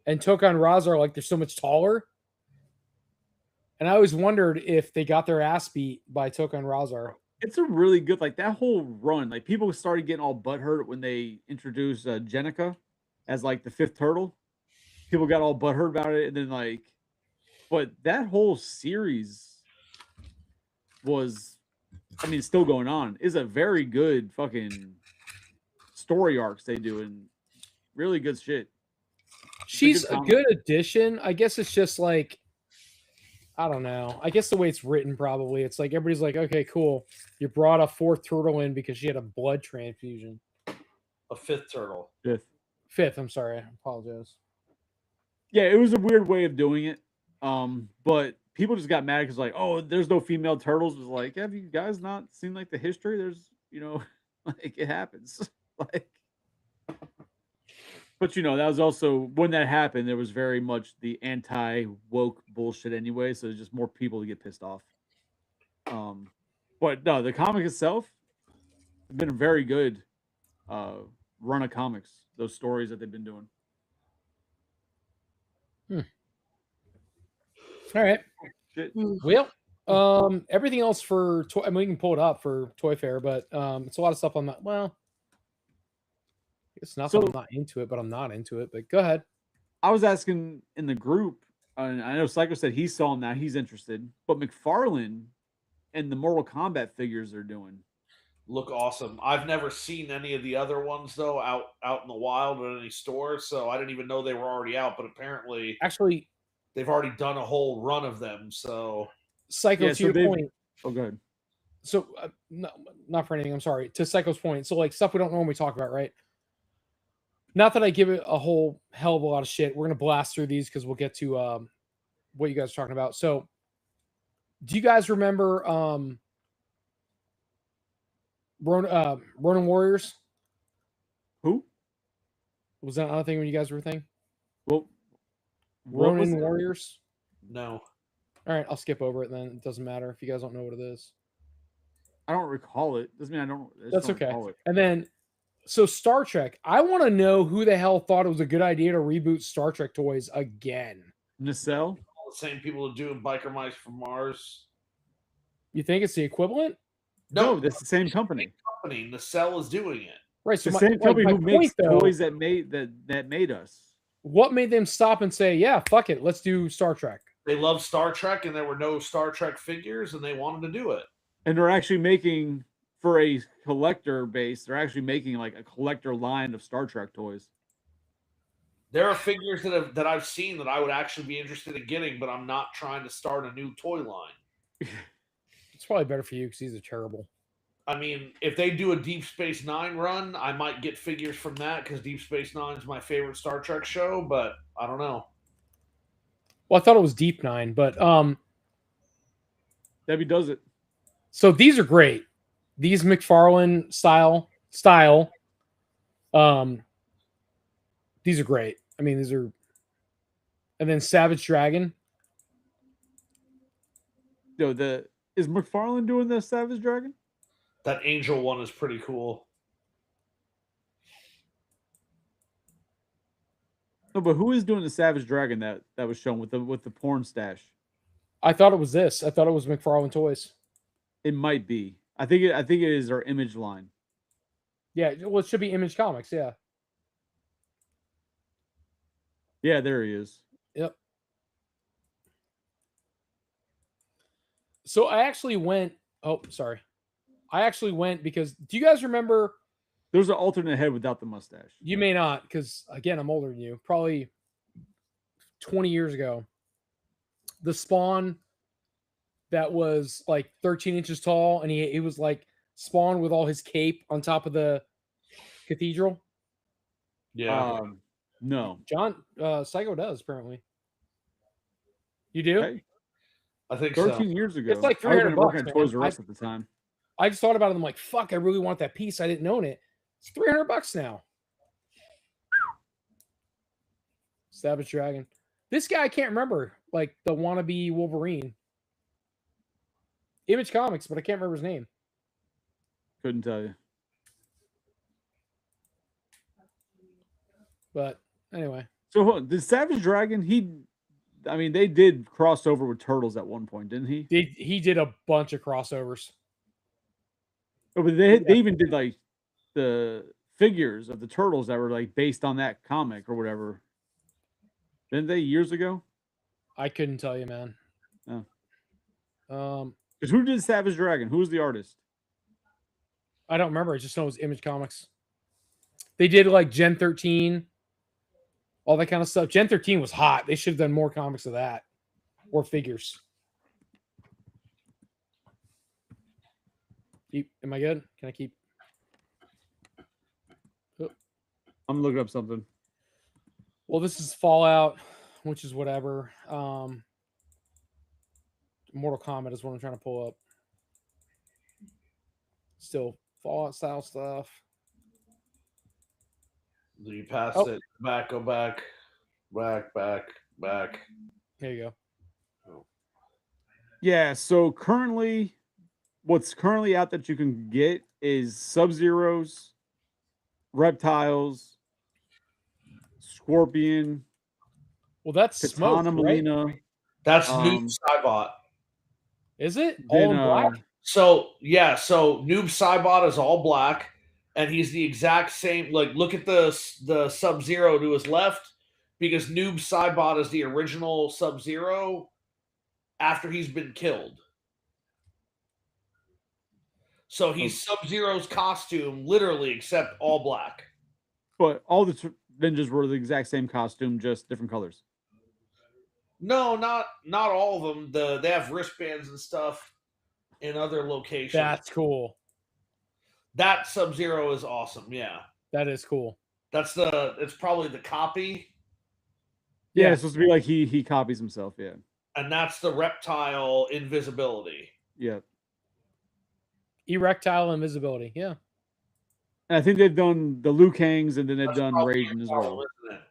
And Toka and Razar are like they're so much taller. And I always wondered if they got their ass beat by Toka and Razar. It's a really good, like that whole run. Like people started getting all butthurt when they introduced Jenica as like the fifth turtle. People got all butthurt about it, and then like, but that whole series was, I mean, still going on. Is a very good fucking story arcs they do, and really good shit. She's a good addition. I guess it's just like, I don't know. I guess the way it's written, probably it's like everybody's like, okay, cool. You brought a fourth turtle in because she had a blood transfusion. A fifth turtle. Fifth. I'm sorry. I apologize. Yeah, it was a weird way of doing it. But people just got mad because like, oh, there's no female turtles. It was like, have you guys not seen like the history? There's, you know, like it happens. Like, but you know, that was also when that happened, there was very much the anti-woke bullshit anyway, so there's just more people to get pissed off. But no, the comic itself has been a very good run of comics, those stories that they've been doing. All right. Shit. Well, everything else for toy, I mean, we can pull it up for Toy Fair, but it's a lot of stuff I'm not. Well, it's not that I'm not into it, but I'm not into it. But go ahead. I was asking in the group, and I know Psycho said he saw him now, he's interested. But McFarlane and the Mortal Kombat figures they're doing look awesome. I've never seen any of the other ones though out in the wild or any stores, so I didn't even know they were already out. But apparently, actually, they've already done a whole run of them. So, Psycho, to your point. Oh, good. So, no, not for anything. I'm sorry. To Psycho's point. So, like stuff we don't normally talk about, right? Not that I give it a whole hell of a lot of shit. We're gonna blast through these because we'll get to what you guys are talking about. So, do you guys remember Ronin Warriors? Who? Was that another thing when you guys were thinking? Well, Ronin Warriors? No. All right, I'll skip over it then. It doesn't matter if you guys don't know what it is. I don't recall it. Doesn't mean I don't. That's okay. And then, so Star Trek. I want to know who the hell thought it was a good idea to reboot Star Trek toys again. Nacelle? All the same people that do Biker Mice from Mars. You think it's the equivalent? No, that's the same company. Nacelle is doing it. Right. So the same company who makes toys that made us. What made them stop and say, "Yeah, fuck it, let's do Star Trek"? They love Star Trek, and there were no Star Trek figures, and they wanted to do it. And they're actually making, for a collector base, they're actually making like a collector line of Star Trek toys. There are figures that I've seen that I would actually be interested in getting, but I'm not trying to start a new toy line. It's probably better for you because these are terrible. I mean, if they do a Deep Space Nine run, I might get figures from that because Deep Space Nine is my favorite Star Trek show, but I don't know. Well, I thought it was Deep Nine, but Debbie does it. So these are great. These McFarlane style. These are great. I mean, these are. And then Savage Dragon. Yo, is McFarlane doing the Savage Dragon? That Angel one is pretty cool. No, but who is doing the Savage Dragon that was shown with the porn stash? I thought it was this. I thought it was McFarlane Toys. It might be. I think it is our Image line. Yeah, well, it should be Image Comics. Yeah. Yeah, there he is. Yep. So I actually went. Oh, sorry. I actually went because do you guys remember? There's an alternate head without the mustache. You may not, because again, I'm older than you. Probably 20 years ago. The Spawn that was like 13 inches tall, and he was like Spawn with all his cape on top of the cathedral. Yeah. No. John Psycho does apparently. You do? Hey, I think 13 so. years ago. It's like I was $300 working at man. Toys R Us at the time. I just thought about it. I'm like, fuck, I really want that piece. I didn't own it. It's $300 now. Savage Dragon. This guy I can't remember. Like the wannabe Wolverine. Image Comics, but I can't remember his name. Couldn't tell you. But anyway. So the Savage Dragon, they did cross over with Turtles at one point, didn't he? He did a bunch of crossovers. Oh, but they even did like the figures of the Turtles that were like based on that comic or whatever. Didn't they years ago? I couldn't tell you, man. Oh. Because who did Savage Dragon? Who was the artist? I don't remember. I just know it was Image Comics. They did like Gen 13, all that kind of stuff. Gen 13 was hot. They should have done more comics of that or figures. Am I good? Can I keep? Oh. I'm looking up something. Well, this is Fallout, which is whatever. Mortal Kombat is what I'm trying to pull up. Still Fallout style stuff. You pass it back, go back. There you go. Oh. Yeah, so what's currently out that you can get is Sub-Zeros, Reptiles, Scorpion. Well, that's Smoke, Katana Melina. Right? That's Noob Saibot. Is it all in black? So Noob Saibot is all black, and he's the exact same. Like, look at the Sub-Zero to his left, because Noob Saibot is the original Sub-Zero after he's been killed. So he's Sub-Zero's costume, literally, except all black. But all the ninjas were the exact same costume, just different colors. No, not all of them. They have wristbands and stuff in other locations. That's cool. That Sub-Zero is awesome. Yeah, that is cool. It's probably the copy. Yeah, it's supposed to be like he copies himself. Yeah, and that's the Reptile invisibility. Yeah, Erectile invisibility. Yeah, and I think they've done the Liu Kangs, and then they've done Raiden as well. Isn't it?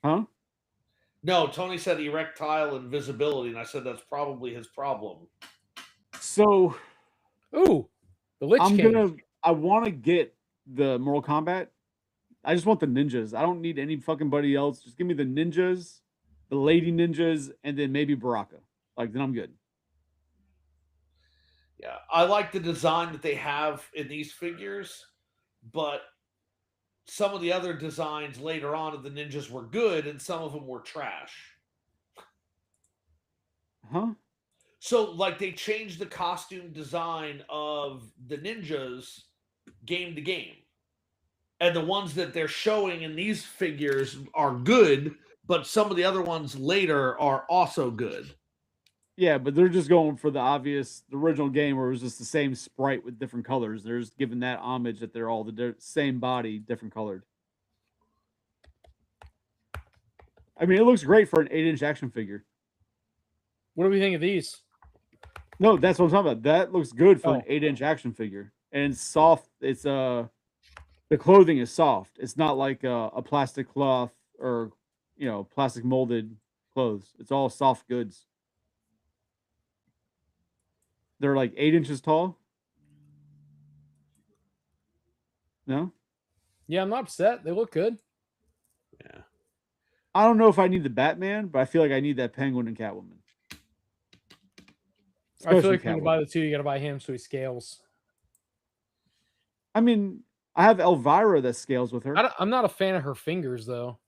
Huh? No, Tony said erectile invisibility, and I said that's probably his problem. So, the Lich King. I want to get the Mortal Kombat. I just want the ninjas. I don't need any fucking buddy else. Just give me the ninjas, the lady ninjas, and then maybe Baraka. Like, then I'm good. Yeah, I like the design that they have in these figures, but some of the other designs later on of the ninjas were good, and some of them were trash. Huh? So, like, they changed the costume design of the ninjas game to game. And the ones that they're showing in these figures are good, but some of the other ones later are also good. Yeah, but they're just going for the original game where it was just the same sprite with different colors. They're just giving that homage that they're all the same body, different colored. I mean, it looks great for an 8-inch action figure. What do we think of these? No, that's what I'm talking about. That looks good for an 8-inch action figure. And it's soft. It's the clothing is soft. It's not like a plastic cloth or plastic molded clothes. It's all soft goods. They're like 8 inches tall. No? Yeah, I'm not upset. They look good. Yeah. I don't know if I need the Batman, but I feel like I need that Penguin and Catwoman. I feel like when you buy the two, you got to buy him so he scales. I mean, I have Elvira that scales with her. I'm not a fan of her fingers though.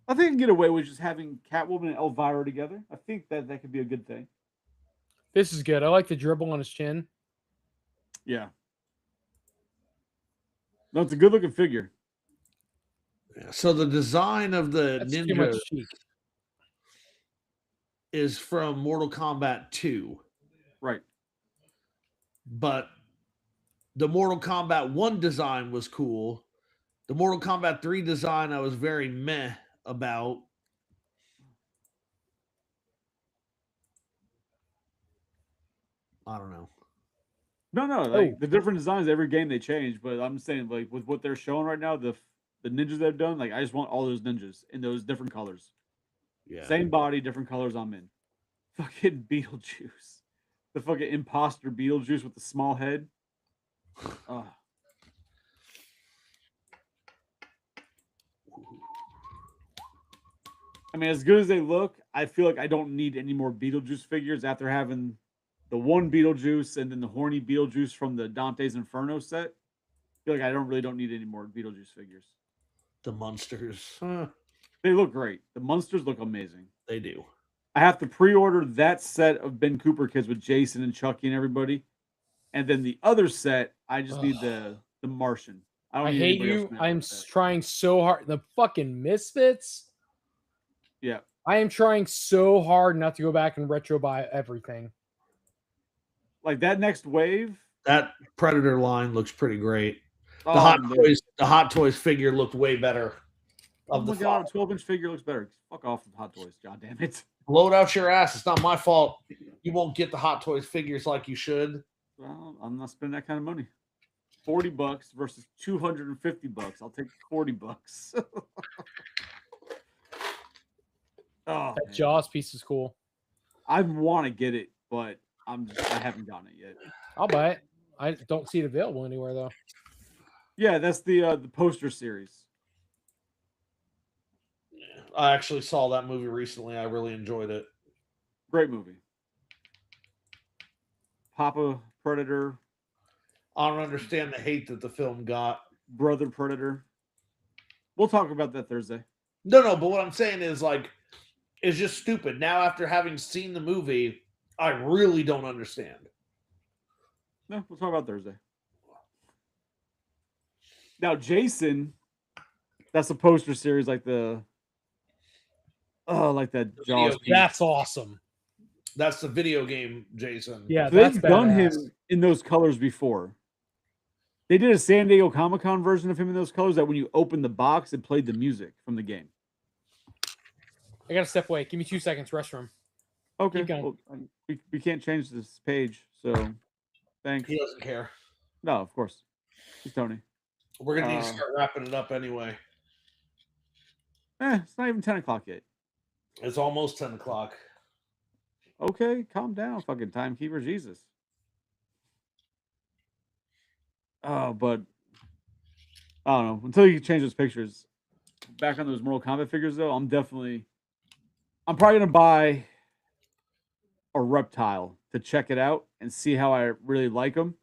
I think I can get away with just having Catwoman and Elvira together. I think that could be a good thing. This is good. I like the dribble on his chin. Yeah. No, it's a good looking figure. Yeah, so the design of the That's too ninja much cheek. is from Mortal Kombat 2, Right. but the Mortal Kombat 1 design was cool. The Mortal Kombat 3 design I was very meh about. I don't know. No, like the different designs every game they change, but I'm saying like with what they're showing right now, the ninjas they've done, like I just want all those ninjas in those different colors. Yeah. Same body, different colors I'm in. Fucking Beetlejuice. The fucking imposter Beetlejuice with the small head. Oh. I mean, as good as they look, I feel like I don't need any more Beetlejuice figures after having the one Beetlejuice and then the horny Beetlejuice from the Dante's Inferno set. I feel like I don't need any more Beetlejuice figures. The monsters. They look great. The monsters look amazing. They do. I have to pre-order that set of Ben Cooper kids with Jason and Chucky and everybody. And then the other set, I just need the Martian. I hate you. I'm trying so hard. The fucking Misfits. Yeah. I am trying so hard not to go back and retro buy everything. Like that next wave. That Predator line looks pretty great. The Hot Toys figure looked way better. Oh my god, a 12-inch figure looks better. Fuck off with Hot Toys, god damn it. Blow it out your ass. It's not my fault. You won't get the Hot Toys figures like you should. Well, I'm not spending that kind of money. $40 versus $250. I'll take $40. Oh, that Jaws piece is cool. I want to get it, but I haven't gotten it yet. I'll buy it. I don't see it available anywhere though. Yeah, that's the poster series. I actually saw that movie recently. I really enjoyed it. Great movie. Papa Predator. I don't understand the hate that the film got. Brother Predator. We'll talk about that Thursday. No, but what I'm saying is like, it's just stupid. Now, after having seen the movie, I really don't understand. No, we'll talk about Thursday. Now, Jason, that's a poster series like that Jaws. That's awesome. That's the video game, Jason. Yeah, so they've done him in those colors before. They did a San Diego Comic-Con version of him in those colors that when you open the box, it played the music from the game. I gotta step away. Give me 2 seconds. Restroom. Okay. Well, we can't change this page, so thanks. He doesn't care. No, of course. It's Tony. We're gonna need to start wrapping it up anyway. It's not even 10 o'clock yet. It's almost 10 o'clock. Okay, calm down, fucking timekeeper, Jesus. Oh, but I don't know. Until you change those pictures. Back on those Mortal Kombat figures, though, I'm probably gonna buy a Reptile to check it out and see how I really like them.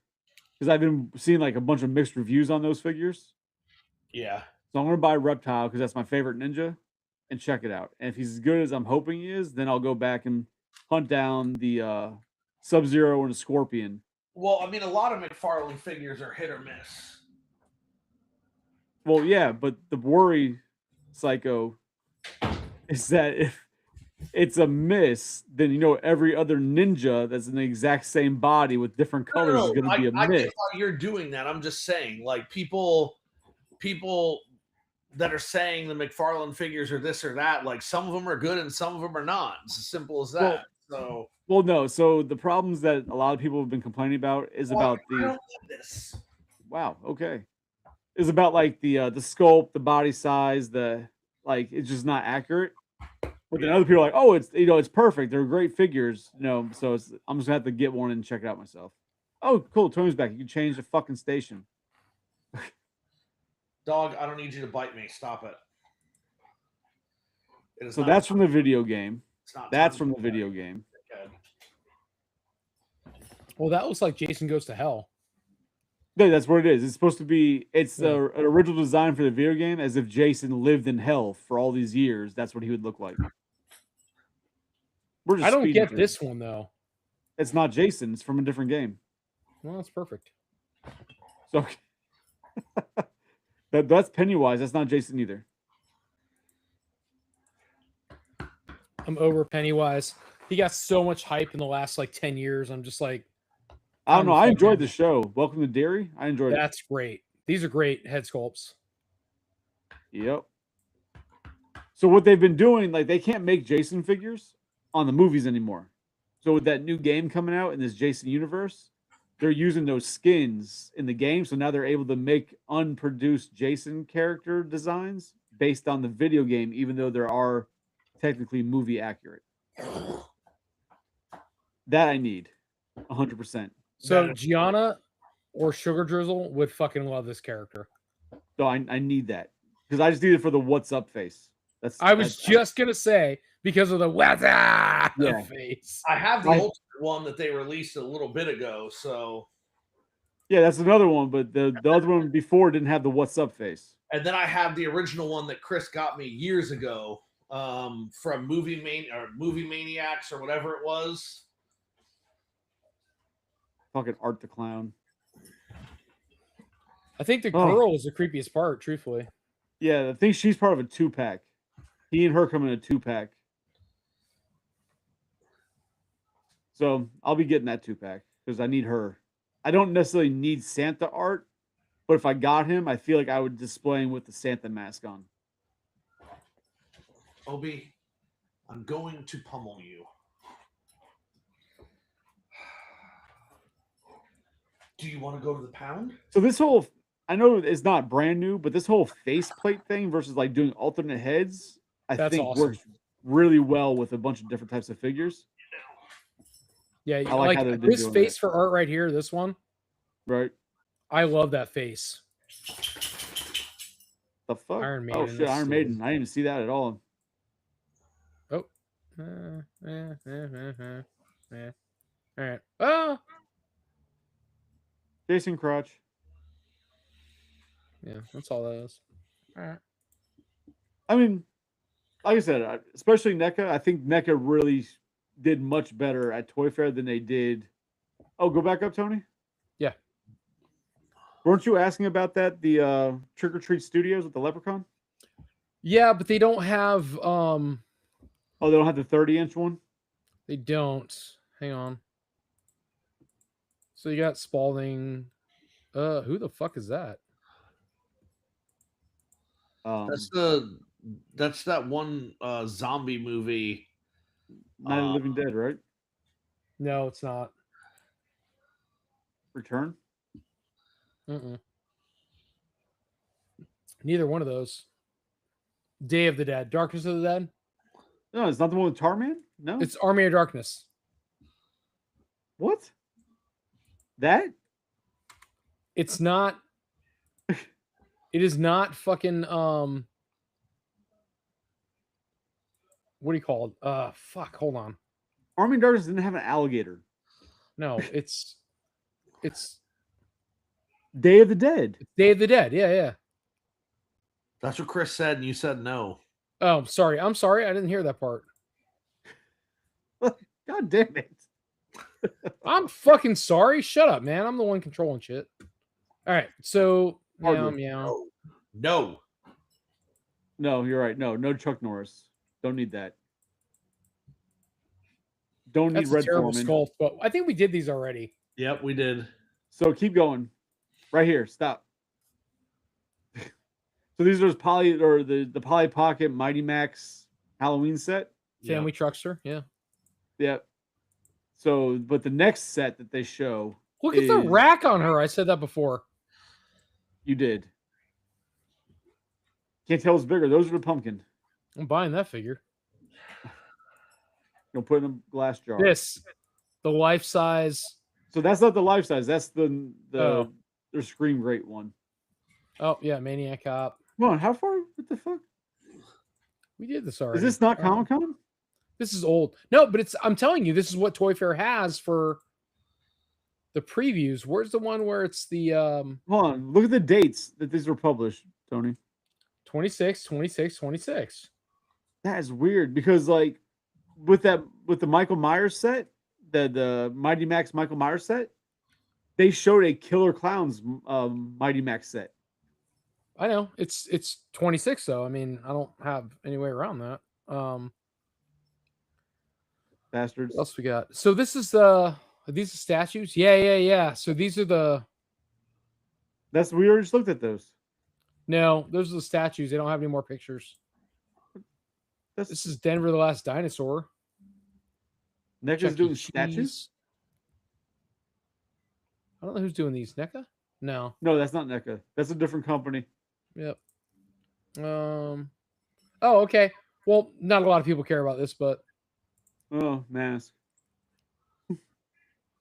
Because I've been seeing like a bunch of mixed reviews on those figures. Yeah. So I'm gonna buy Reptile because that's my favorite ninja and check it out. And if he's as good as I'm hoping he is, then I'll go back and hunt down the Sub-Zero and a Scorpion. Well, I mean, a lot of McFarlane figures are hit or miss. Well, yeah, but the worry, Psycho, is that if it's a miss, then every other ninja that's in the exact same body with different colors is going to be a miss. I get why you're doing that. I'm just saying, like people that are saying the McFarlane figures are this or that, like some of them are good and some of them are not. It's as simple as that. Well, no. So the problems that a lot of people have been complaining about is about I don't love this. Wow. Okay. Is about like the sculpt, the body size, it's just not accurate. But then other people are like, oh, it's perfect. They're great figures, So I'm just gonna have to get one and check it out myself. Oh, cool. Tony's back. You can change the fucking station. Dog, I don't need you to bite me. Stop it. So that's from the video game. That's from the video game. Well, that looks like Jason Goes to Hell. No, that's what it is. It's supposed to be. It's Yeah. an original design for the video game, as if Jason lived in hell for all these years. That's what he would look like. We're just I don't speeding get through. this one though. It's not Jason. It's from a different game. Well, that's perfect. So that's Pennywise. That's not Jason either. I'm over Pennywise. He got so much hype in the last like 10 years. I'm just like, I don't know. I fucking- enjoyed the show. Welcome to Derry. I enjoyed it. that's great. These are great head sculpts. Yep. So what they've been doing, like they can't make Jason figures on the movies anymore. So with that new game coming out in this Jason universe, they're using those skins in the game. So now they're able to make unproduced Jason character designs based on the video game, even though there are technically movie accurate. That I need 100%. So That is- Gianna or Sugar Drizzle would fucking love this character. So I need that because I just need it for the what's up face. I was that's- just gonna say because of the what's up Yeah. face. I have the I- ultimate one that they released a little bit ago. So, Yeah, that's another one, but the other one before didn't have the what's up face. and then I have the original one that Chris got me years ago from Movie Maniacs or whatever it was. Fucking Art the Clown. I think the Oh. girl is the creepiest part, truthfully. Yeah, I think she's part of a 2-pack. He and her come in a 2-pack. So I'll be getting that 2-pack because I need her. I don't necessarily need Santa art, but if I got him, I feel like I would display him with the Santa mask on. Obi, I'm going to pummel you. Do you want to go to the pound? So this whole, I know it's not brand new, but this whole faceplate thing versus like doing alternate heads, I That's think awesome. works really well with a bunch of different types of figures, Yeah, like like how they've been this doing face for art right here, this one. right? I love that face. The fuck? Iron Oh Maiden, shit, that's Iron stupid. Maiden. I didn't even see that at all. All right. Oh, Jason Crotch. yeah, that's all that is. All right. I mean, like I said, especially NECA. I think NECA really did much better at Toy Fair than they did. Oh, go back up, Tony. Yeah. Weren't you asking about that? The Trick or Treat Studios with the Leprechaun? Yeah, but they don't have Oh, they don't have the 30-inch one. they don't. Hang on. So you got Spalding. Who the fuck is that? That's that one zombie movie. Night of the Living Dead, right? No, it's not. Return. Mm-mm. Neither one of those. Day of the Dead, Darkness of the Dead. No, it's not the one with Tarman. No, It's Army of Darkness. what? That? It's not. It is not fucking what do you call it? Fuck, hold on. Army of Darkness didn't have an alligator. No, it's Day of the Dead. Day of the Dead. Yeah, yeah. That's what Chris said, and you said no. Oh, sorry. I'm sorry. I didn't hear that part. God damn it. I'm fucking sorry. Shut up, man. I'm the one controlling shit. All right. So meow, Hardwood. meow. No. No, you're right. No Chuck Norris. Don't need that. Don't need That's a Red terrible Foreman. sculpt, but I think we did these already. Yep, we did. So keep going. Right here. Stop. So these are those the Polly Pocket Mighty Max Halloween set. Family Truckster. Yeah. Yep. So, but the next set that they show, Look at the is- rack on her. I said that before. you did. Can't tell it's bigger. Those are the pumpkin. I'm buying that figure. You'll put in a glass jar. This, the life size. So that's not the life size. That's the Oh. their Scream Great one. Oh yeah, Maniac Cop. Come on, how far? What the fuck? We did this already. Is this not Comic Con? This is old. No, but it's. I'm telling you, this is what Toy Fair has for the previews. Where's the one where it's the Hold on. Look at the dates that these were published, Tony. 26, 26, 26? That is weird because like with the Michael Myers set, the Mighty Max Michael Myers set, they showed a Killer Clowns Mighty Max set. I know it's 26 though. I mean, I don't have any way around that. Bastards. What else we got? So this is are these the statues? Yeah. So these are We already just looked at those. no, those are the statues. They don't have any more pictures. This is Denver the Last Dinosaur. NECA's Chuck E. doing Cheese. statues? I don't know who's doing these. NECA? No. No, that's not NECA. That's a different company. Yep. Oh, okay. Well, not a lot of people care about this, but Oh, Mask.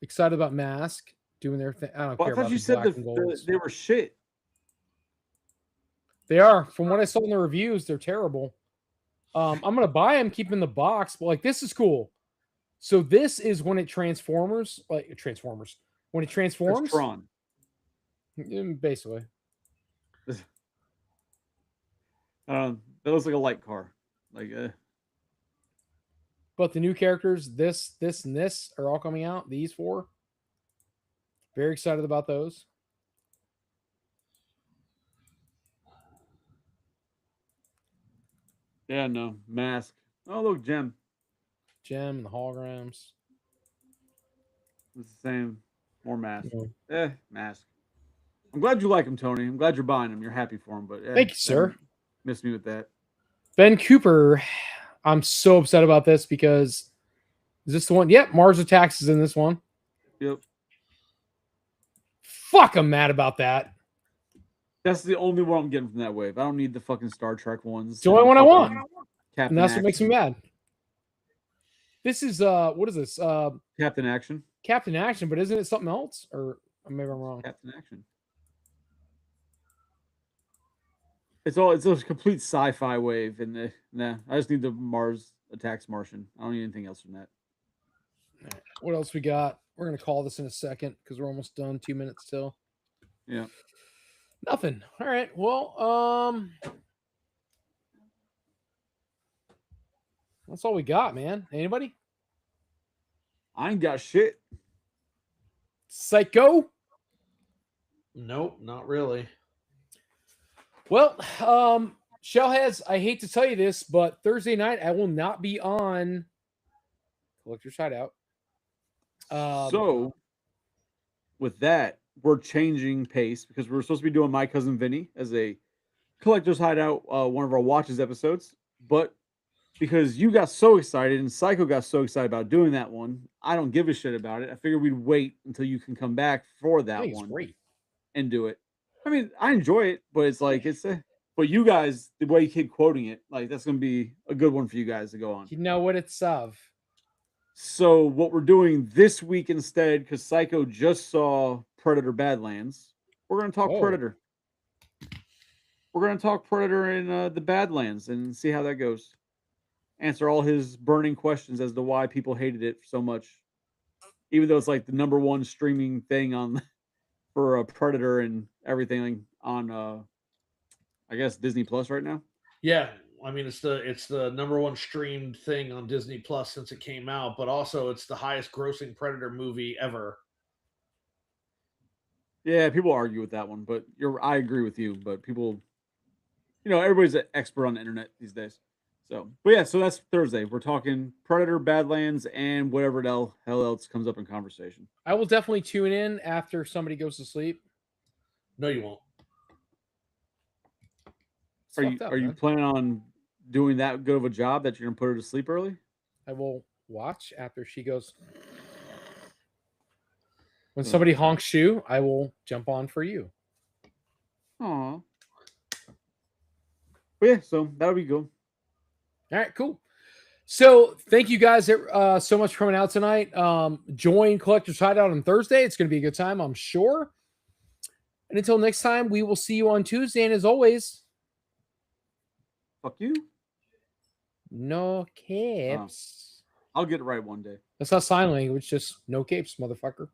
excited about Mask doing their thing. I don't Well, care I thought about you the said black and golds. they were shit. They are. From what I saw in the reviews, they're terrible. I'm gonna buy them, keep them in the box, but like this is cool. So this is when it transforms. When it transforms. That's Tron. Basically. That looks like a light car. Like But the new characters, this, and this are all coming out. These 4. Very excited about those. yeah, no. Mask. Oh, look, Gem. Gem and the holograms. It's the same. More Mask. Yeah. Mask. I'm glad you like him, Tony. I'm glad you're buying him. You're happy for him, but Thank you, sir. Miss me with that. Ben Cooper. I'm so upset about this because is this the one? Yep, Mars Attacks is in this one. Yep. Fuck, I'm mad about that. That's the only one I'm getting from that wave. I don't need the fucking Star Trek ones. It's the only one I want. Captain And that's what Action. makes me mad. This is what is this? Captain Action. Captain Action, but isn't it something else? Or maybe I'm wrong. Captain Action. It's a complete sci-fi wave, and nah, I just need the Mars Attacks Martian. I don't need anything else from that. What else we got? We're gonna call this in a second because we're almost done. 2 minutes still. Yeah. Nothing. All right. Well, that's all we got, man. Anybody? I ain't got shit. Psycho? Nope, not really. Well, Shellheads, I hate to tell you this, but Thursday night I will not be on Collector's Hideout. So, with that, we're changing pace because we're supposed to be doing My Cousin Vinny as a Collector's Hideout, one of our watches episodes. But because you got so excited and Psycho got so excited about doing that one, I don't give a shit about it. I figured we'd wait until you can come back for that one Great. and do it. I mean, I enjoy it, but it's like but you guys, the way you keep quoting it, like that's gonna be a good one for you guys to go on. You know what it's of. So what we're doing this week instead, because Psycho just saw Predator Badlands, we're gonna talk Predator. We're gonna talk Predator in the Badlands and see how that goes. Answer all his burning questions as to why people hated it so much, even though it's like the #1 streaming thing on for a Predator and everything on I guess Disney Plus right now. Yeah, I mean it's the #1 streamed thing on Disney Plus since it came out, but also it's the highest grossing Predator movie ever. Yeah, people argue with that one, but I agree with you. But people, everybody's an expert on the internet these days. So, but yeah, so that's Thursday. We're talking Predator, Badlands, and whatever the hell else comes up in conversation. I will definitely tune in after somebody goes to sleep. No, you won't. Are you planning on doing that good of a job that you're gonna put her to sleep early? I will watch after she goes. When somebody honks shoe, I will jump on for you. Aw. But yeah, so that'll be good. All right, cool. So thank you guys so much for coming out tonight. Join Collector's Hideout on Thursday. It's going to be a good time, I'm sure. And until next time, we will see you on Tuesday. And as always, fuck you. No capes. I'll get it right one day. That's not sign language, just no capes, motherfucker.